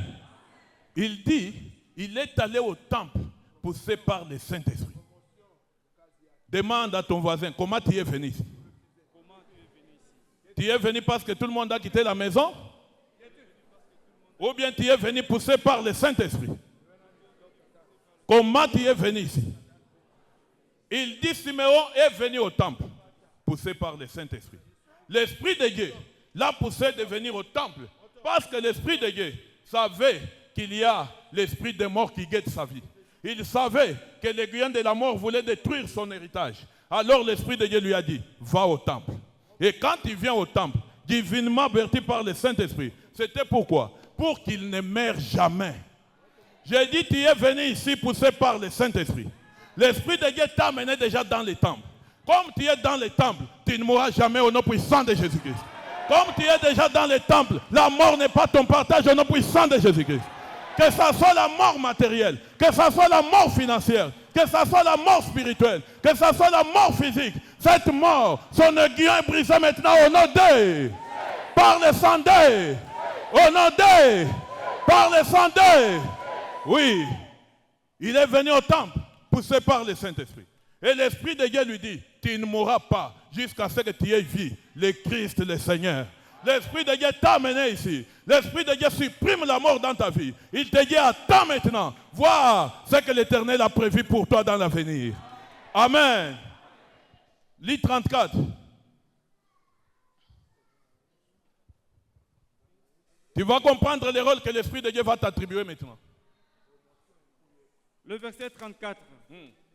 Il dit, il est allé au temple, poussé par le Saint-Esprit. Demande à ton voisin, comment tu es venu ici? Tu es venu parce que tout le monde a quitté la maison? Ou bien tu es venu poussé par le Saint-Esprit? Comment tu es venu ici? Il dit, Siméon est venu au temple, poussé par le Saint-Esprit. L'Esprit de Dieu l'a poussé de venir au temple, parce que l'Esprit de Dieu savait qu'il y a l'esprit de mort qui guette sa vie. Il savait que l'aiguillon de la mort voulait détruire son héritage. Alors l'Esprit de Dieu lui a dit, va au temple. Et quand il vient au temple, divinement averti par le Saint-Esprit, c'était pourquoi? Pour qu'il ne meure jamais. J'ai dit, tu es venu ici poussé par le Saint-Esprit. L'Esprit de Dieu t'a amené déjà dans les temples. Comme tu es dans les temples, tu ne mourras jamais au nom puissant de Jésus-Christ. Comme tu es déjà dans les temples, la mort n'est pas ton partage au nom puissant de Jésus-Christ. Que ce soit la mort matérielle, que ce soit la mort financière, que ce soit la mort spirituelle, que ce soit la mort physique, cette mort, son aiguillon est brisé maintenant au nom de, par le sang de, au nom de, par le sang de. Oui, il est venu au temple, poussé par le Saint-Esprit. Et l'Esprit de Dieu lui dit, tu ne mourras pas jusqu'à ce que tu aies vu le Christ, le Seigneur. L'Esprit de Dieu t'a amené ici. L'Esprit de Dieu supprime la mort dans ta vie. Il te dit, attends maintenant, voir ce que l'Éternel a prévu pour toi dans l'avenir. Amen. Lis 34. Tu vas comprendre le rôle que l'Esprit de Dieu va t'attribuer maintenant. Le verset 34.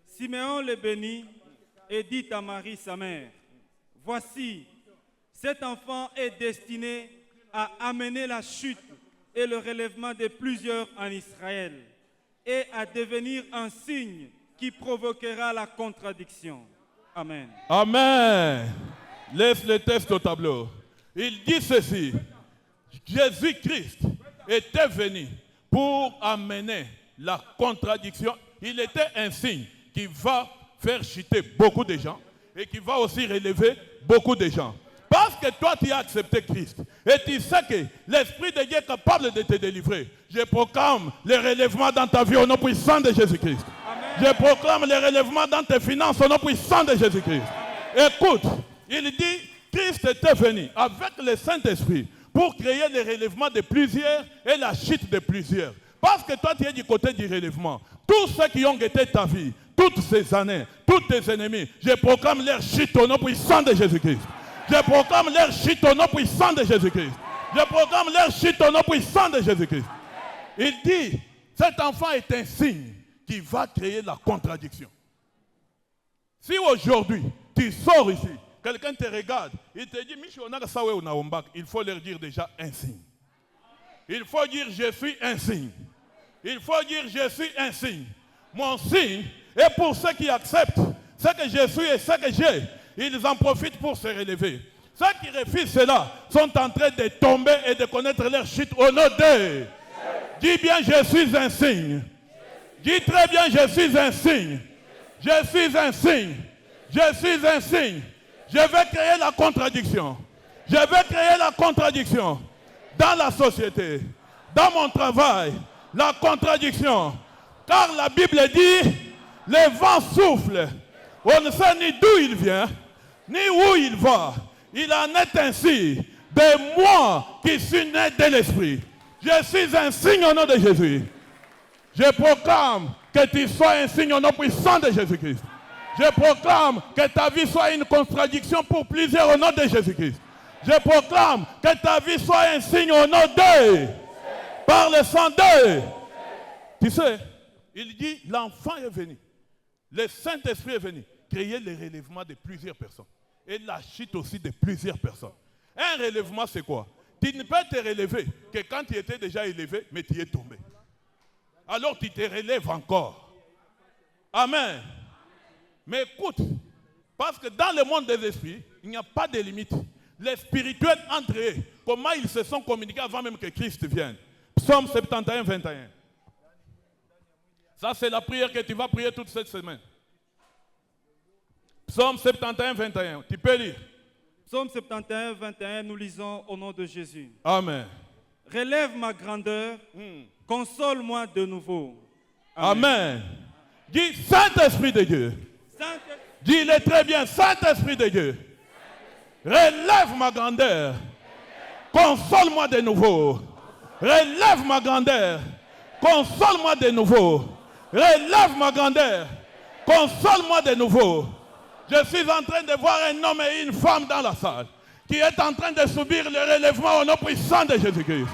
Siméon le bénit et dit à Marie, sa mère, voici, cet enfant est destiné à amener la chute et le relèvement de plusieurs en Israël et à devenir un signe qui provoquera la contradiction. Amen. Amen. Laisse le texte au tableau. Il dit ceci. Jésus-Christ était venu pour amener la contradiction. Il était un signe qui va faire chuter beaucoup de gens et qui va aussi relever beaucoup de gens. Parce que toi, tu as accepté Christ et tu sais que l'Esprit de Dieu est capable de te délivrer. Je proclame le relèvement dans ta vie au nom puissant de Jésus-Christ. Je proclame le relèvement dans tes finances au nom puissant de Jésus-Christ. Écoute, il dit, Christ était venu avec le Saint-Esprit pour créer le relèvement de plusieurs et la chute de plusieurs. Parce que toi, tu es du côté du relèvement. Tous ceux qui ont guetté ta vie, toutes ces années, tous tes ennemis, je proclame leur chute au nom puissant de Jésus-Christ. Je proclame leur chute au nom puissant de Jésus-Christ. Je proclame leur chute au nom puissant de Jésus-Christ. Il dit, cet enfant est un signe qui va créer la contradiction. Si aujourd'hui, tu sors ici, quelqu'un te regarde, il te dit, il faut leur dire déjà un signe. Il faut dire, je suis un signe. Il faut dire, je suis un signe. Mon signe est pour ceux qui acceptent ce que je suis et ce que j'ai. Ils en profitent pour se relever. Ceux qui refusent cela sont en train de tomber et de connaître leur chute au nom de. Dis bien, je suis un signe. Dis très bien, je suis un signe. Je suis un signe. Je suis un signe. Je vais créer la contradiction. Je vais créer la contradiction dans la société, dans mon travail, la contradiction. Car la Bible dit, le vent souffle. On ne sait ni d'où il vient, ni où il va. Il en est ainsi de moi qui suis né de l'Esprit. Je suis un signe au nom de Jésus. Je proclame que tu sois un signe au nom puissant de Jésus-Christ. Je proclame que ta vie soit une contradiction pour plusieurs au nom de Jésus-Christ. Je proclame que ta vie soit un signe au nom de, par le sang de. Tu sais, il dit, l'enfant est venu. Le Saint-Esprit est venu créer le relèvement de plusieurs personnes. Et la chute aussi de plusieurs personnes. Un relèvement, c'est quoi? Tu ne peux te relever que quand tu étais déjà élevé, mais tu es tombé. Alors tu te relèves encore. Amen. Mais écoute, parce que dans le monde des esprits, il n'y a pas de limite. Les spirituels entre eux, comment ils se sont communiqués avant même que Christ vienne. Psaume 71, 21. Ça, c'est la prière que tu vas prier toute cette semaine. Psaume 71, 21. Tu peux lire. Psaume 71, 21, nous lisons au nom de Jésus. Amen. Relève ma grandeur, console-moi de nouveau. Amen. Dis Saint-Esprit de Dieu. Dis-le très bien, Saint-Esprit de Dieu. Relève ma grandeur. Console-moi de nouveau. Relève ma grandeur. Console-moi de nouveau. Relève ma grandeur. Console-moi de nouveau. Je suis en train de voir un homme et une femme dans la salle qui est en train de subir le relèvement au nom puissant de Jésus-Christ.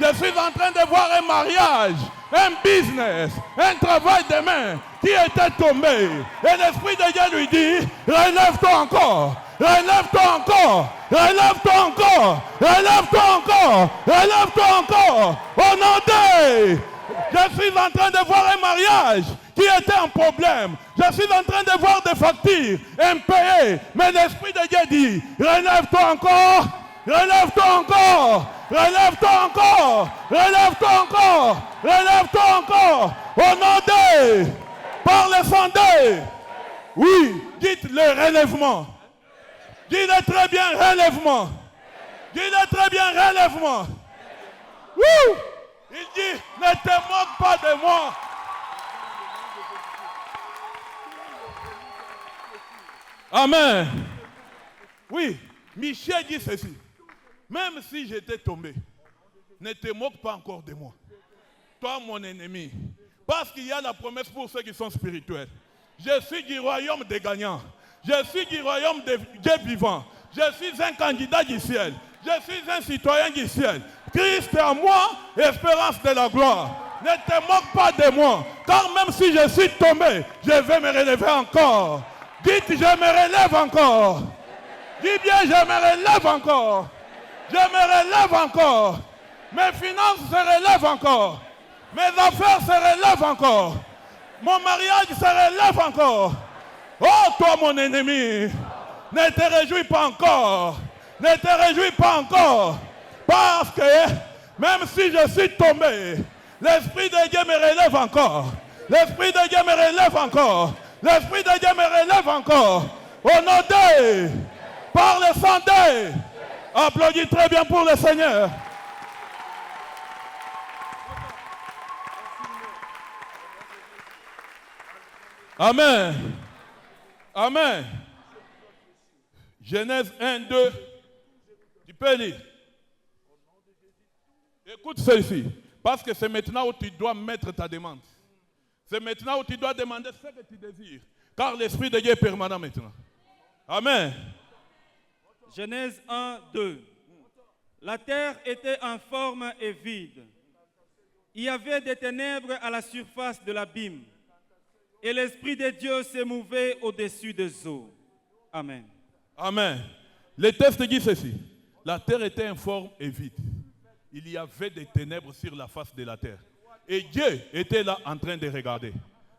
Je suis en train de voir un mariage, un business, un travail de main qui était tombé. Et l'Esprit de Dieu lui dit, relève-toi encore, relève-toi encore, relève-toi encore, relève-toi encore, relève-toi encore. Au nom de... Je suis en train de voir un mariage qui était un problème. Je suis en train de voir des factures impayées. Mais l'Esprit de Dieu dit, relève-toi encore, relève-toi encore, relève-toi encore, relève-toi encore, relève-toi encore. Au nom de, par le sang de. Oui, dites le relèvement. Dites-le très bien, relèvement. Dites-le très bien, relèvement. Wouh! Il dit, ne te moque pas de moi. Amen. Oui, Michel dit ceci. Même si j'étais tombé, ne te moque pas encore de moi. Toi, mon ennemi. Parce qu'il y a la promesse pour ceux qui sont spirituels. Je suis du royaume des gagnants. Je suis du royaume de Dieu vivant. Je suis un candidat du ciel. Je suis un citoyen du ciel. Christ est en moi, espérance de la gloire. Ne te moque pas de moi, car même si je suis tombé, je vais me relever encore. Dites, je me relève encore. Dis bien, je me relève encore. Je me relève encore. Mes finances se relèvent encore. Mes affaires se relèvent encore. Mon mariage se relève encore. Oh, toi, mon ennemi, ne te réjouis pas encore. Ne te réjouis pas encore. Parce que même si je suis tombé, l'Esprit de Dieu me relève encore. L'Esprit de Dieu me relève encore. L'Esprit de Dieu me relève encore. Au nom de, par le sang de. Applaudis très bien pour le Seigneur. Amen. Amen. Genèse 1, 2. Tu peux lire. Écoute celle-ci. Parce que c'est maintenant où tu dois mettre ta demande. C'est maintenant où tu dois demander ce que tu désires. Car l'Esprit de Dieu est permanent maintenant. Amen. Genèse 1, 2. La terre était informe et vide. Il y avait des ténèbres à la surface de l'abîme. Et l'Esprit de Dieu se mouvait au-dessus des eaux. Amen. Amen. Le texte dit ceci. La terre était informe et vide. Il y avait des ténèbres sur la face de la terre. Et Dieu était là en train de regarder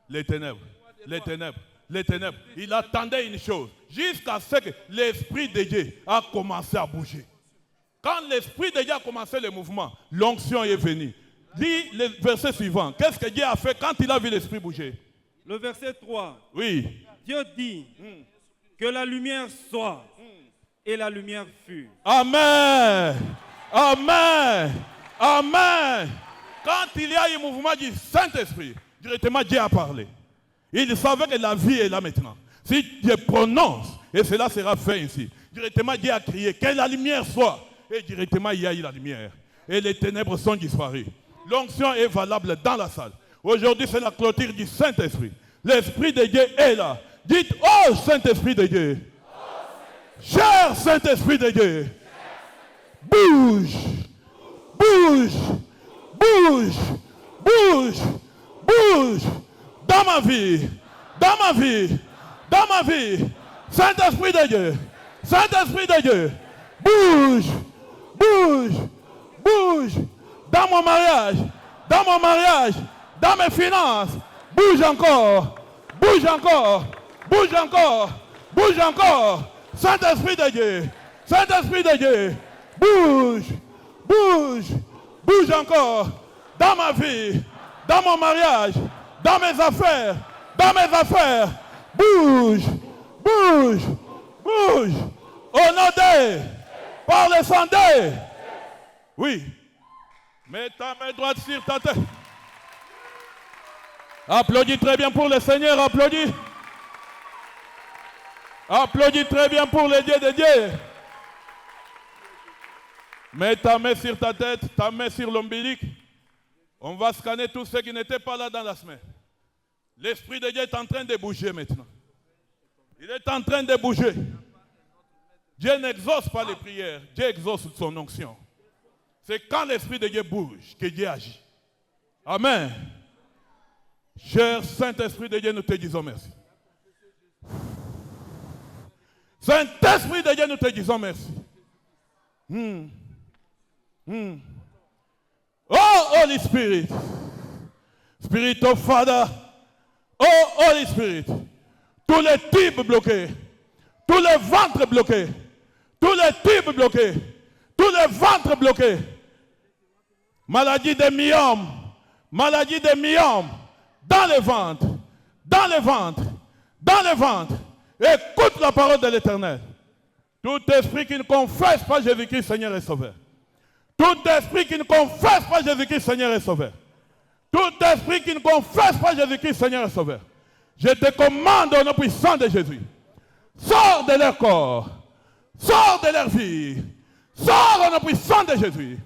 les ténèbres, les ténèbres, les ténèbres. Il attendait une chose, jusqu'à ce que l'Esprit de Dieu a commencé à bouger. Quand l'Esprit de Dieu a commencé le mouvement, l'onction est venue. Lis le verset suivant. Qu'est-ce que Dieu a fait quand il a vu l'Esprit bouger? Le verset 3. Oui. Dieu dit que la lumière soit, et la lumière fut. Amen. Amen. Amen. Quand il y a eu un mouvement du Saint-Esprit, directement Dieu a parlé. Il savait que la vie est là maintenant. Si Dieu prononce, et cela sera fait ainsi. Directement Dieu a crié, que la lumière soit. Et directement il y a eu la lumière. Et les ténèbres sont disparues. L'onction est valable dans la salle. Aujourd'hui c'est la clôture du Saint-Esprit. L'Esprit de Dieu est là. Dites, oh Saint-Esprit de Dieu. Cher Saint-Esprit de Dieu. Bouge. Bouge. Bouge. Bouge. Bouge. Dans ma vie. Dans ma vie. Dans ma vie. Saint-Esprit de Dieu. Saint-Esprit de Dieu. Bouge. Bouge. Bouge. Dans mon mariage. Dans mon mariage. Dans mes finances. Bouge encore. Bouge encore. Bouge encore. Bouge encore. Saint-Esprit de Dieu. Saint-Esprit de Dieu. Bouge. Bouge. Bouge encore. Dans ma vie. Dans mon mariage. Dans mes affaires. Dans mes affaires. Bouge. Bouge. Bouge. Au nom de. Par le sang de. Oui. Mets ta main droite sur ta tête. Applaudis très bien pour le Seigneur. Applaudis. Applaudis très bien pour le Dieu de Dieu. Mets ta main sur ta tête, ta main sur l'ombilic. On va scanner tous ceux qui n'étaient pas là dans la semaine. L'Esprit de Dieu est en train de bouger maintenant. Il est en train de bouger. Dieu n'exauce pas les prières, Dieu exauce son onction. C'est quand l'Esprit de Dieu bouge que Dieu agit. Amen. Cher Saint-Esprit de Dieu, nous te disons merci. Saint-Esprit de Dieu, nous te disons merci. Oh, Holy Spirit. Spirit of Father. Oh, Holy Spirit. Tous les tubes bloqués. Tous les ventres bloqués. Tous les tubes bloqués. Tous les ventres bloqués. Maladie de myome. Maladie de myome. Dans le ventre. Dans le ventre. Dans le ventre. Écoute la parole de l'Éternel. Tout esprit qui ne confesse pas Jésus-Christ Seigneur et Sauveur. Tout esprit qui ne confesse pas Jésus-Christ Seigneur et Sauveur. Tout esprit qui ne confesse pas Jésus-Christ Seigneur et Sauveur. Je te commande au nom puissant de Jésus. Sors de leur corps. Sors de leur vie. Sors au nom puissant de Jésus.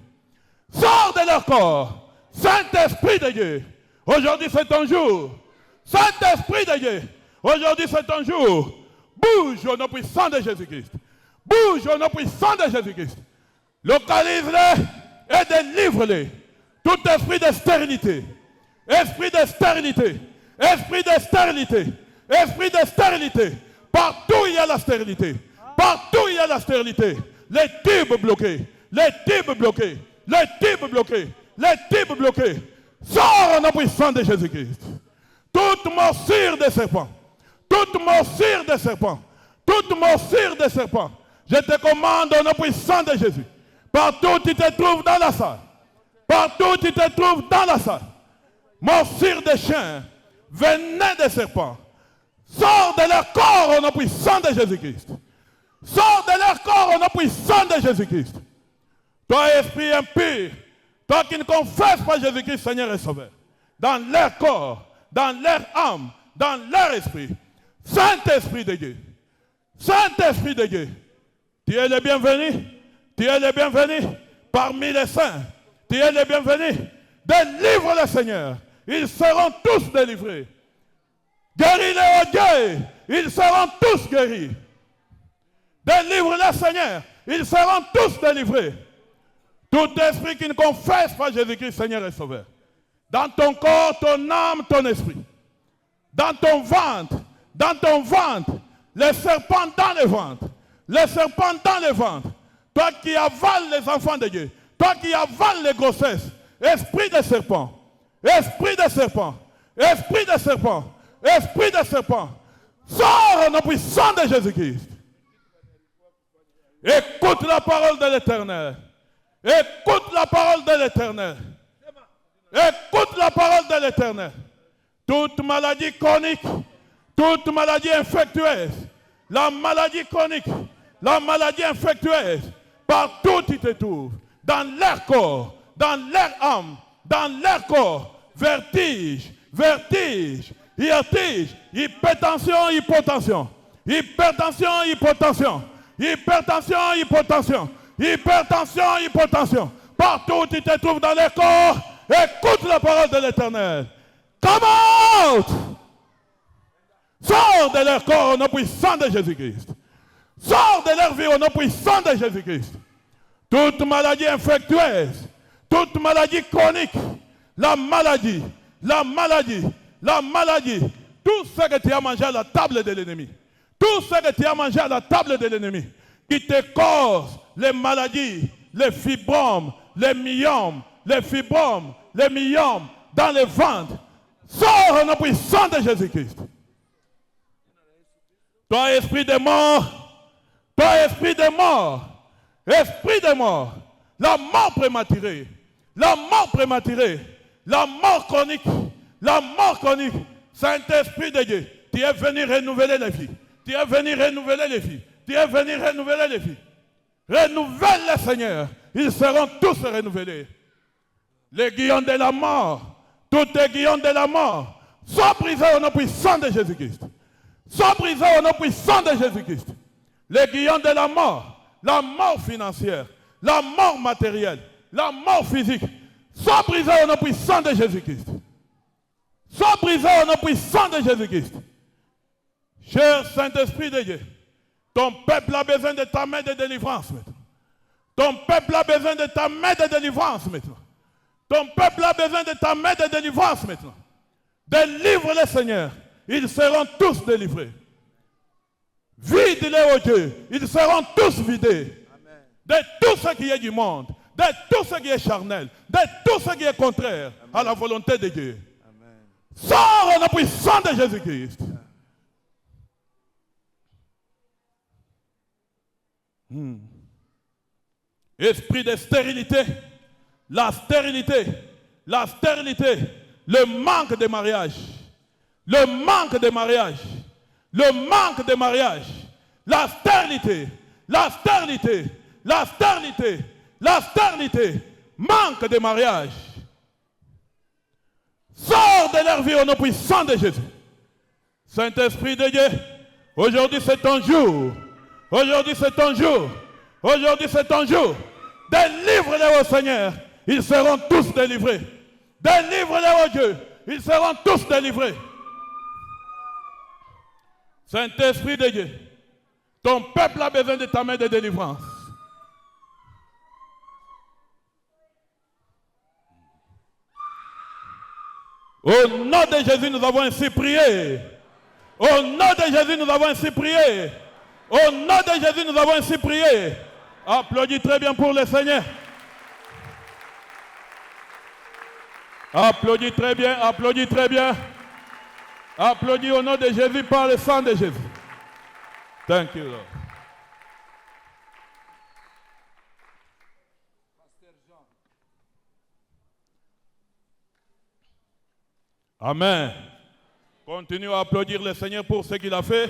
Sors de leur corps. Saint-Esprit de Dieu. Aujourd'hui c'est ton jour. Saint-Esprit de Dieu. Aujourd'hui c'est ton jour. Bouge au nom puissant de Jésus-Christ. Bouge au nom puissant de Jésus-Christ. Localise-les et délivre-les. Tout esprit de stérilité. Esprit de stérilité. Esprit de stérilité. Esprit de stérilité. Partout il y a la stérilité. Partout il y a la stérilité. Les tubes bloqués. Les tubes bloqués. Les tubes bloqués. Les tubes bloqués. Sors au nom puissant de Jésus-Christ. Toute morsure de serpent. Toute morsure de serpent. Toute morsure de serpent. Je te commande au nom puissant de Jésus. Partout où tu te trouves dans la salle. Partout où tu te trouves dans la salle. Morsure de chiens. Venin de serpent. Sors de leur corps au nom puissant de Jésus-Christ. Sors de leur corps au nom puissant de Jésus-Christ. Toi, esprit impur, toi qui ne confesses pas Jésus-Christ, Seigneur et Sauveur, dans leur corps, dans leur âme, dans leur esprit, Saint-Esprit de Dieu, Saint-Esprit de Dieu, tu es le bienvenu, tu es le bienvenu parmi les saints, tu es le bienvenu. Délivre le Seigneur, ils seront tous délivrés. Guéris-les, oh Dieu, ils seront tous guéris. Délivre le Seigneur, ils seront tous délivrés. Tout esprit qui ne confesse pas Jésus-Christ, Seigneur et Sauveur, dans ton corps, ton âme, ton esprit, dans ton ventre, les serpents dans le ventre, les serpents dans le ventre, toi qui avales les enfants de Dieu, toi qui avales les grossesses, esprit de serpent, esprit de serpent, esprit de serpent, esprit de serpent, sors au nom puissant de Jésus-Christ. Écoute la parole de l'Éternel. Écoute la parole de l'Éternel. Écoute la parole de l'Éternel. Toute maladie chronique, toute maladie infectieuse, la maladie chronique, la maladie infectieuse, partout où tu te trouves, dans leur corps, dans leur âme, dans leur corps, vertige, vertige, vertige, hypertension, hypotension, hypertension, hypotension, hypertension, hypotension, hypertension, hypotension. Partout où tu te trouves dans le corps, écoute la parole de l'Éternel. Come out! Sors de leur corps au nom puissant de Jésus-Christ. Sors de leur vie au nom puissant de Jésus-Christ. Toute maladie infectieuse, toute maladie chronique, la maladie, la maladie, la maladie, tout ce que tu as mangé à la table de l'ennemi, tout ce que tu as mangé à la table de l'ennemi, qui te cause les maladies, les fibromes, les myomes, les fibromes, les myomes dans le ventre, sors au nom puissant de Jésus-Christ. Toi, esprit de mort, toi, esprit de mort, esprit de mort, la mort prématurée, la mort prématurée, la mort chronique, la mort chronique, Saint-Esprit de Dieu, tu es venu renouveler les vies, tu es venu renouveler les vies, tu es venu renouveler les vies. Renouvelle les Seigneur, ils seront tous renouvelés. Les guillons de la mort, tous les guillons de la mort, soient brisés au nom puissant de Jésus-Christ. Soient brisés au nom puissant de Jésus-Christ. Les guillons de la mort financière, la mort matérielle, la mort physique, soient brisés au nom puissant de Jésus-Christ. Soient brisés au nom puissant de Jésus-Christ. Cher Saint-Esprit de Dieu, ton peuple a besoin de ta main de délivrance maintenant. Ton peuple a besoin de ta main de délivrance maintenant. Ton peuple a besoin de ta main de délivrance maintenant. Délivre les Seigneur, ils seront tous délivrés. Vide-les, oh Dieu, ils seront tous vidés. Amen. De tout ce qui est du monde, de tout ce qui est charnel, de tout ce qui est contraire à la volonté de Dieu. Amen. Sors au nom puissant de Jésus-Christ. Esprit de stérilité, la stérilité, la stérilité, le manque de mariage, le manque de mariage, le manque de mariage, la stérilité, la stérilité, la stérilité, la stérilité, manque de mariage. Sors de leur vie au nom puissant de Jésus. Saint-Esprit de Dieu, aujourd'hui c'est ton jour. Aujourd'hui c'est ton jour. Aujourd'hui c'est ton jour. Délivre-les au Seigneur. Ils seront tous délivrés. Délivre-les au Dieu. Ils seront tous délivrés. Saint-Esprit de Dieu, Ton peuple a besoin de ta main de délivrance. Au nom de Jésus, nous avons ainsi prié. Au nom de Jésus, nous avons ainsi prié. Au nom de Jésus, nous avons ainsi prié. Applaudis très bien pour le Seigneur. Applaudis très bien, applaudis très bien. Applaudis au nom de Jésus par le sang de Jésus. Thank you, Lord. Amen. Continue à applaudir le Seigneur pour ce qu'il a fait.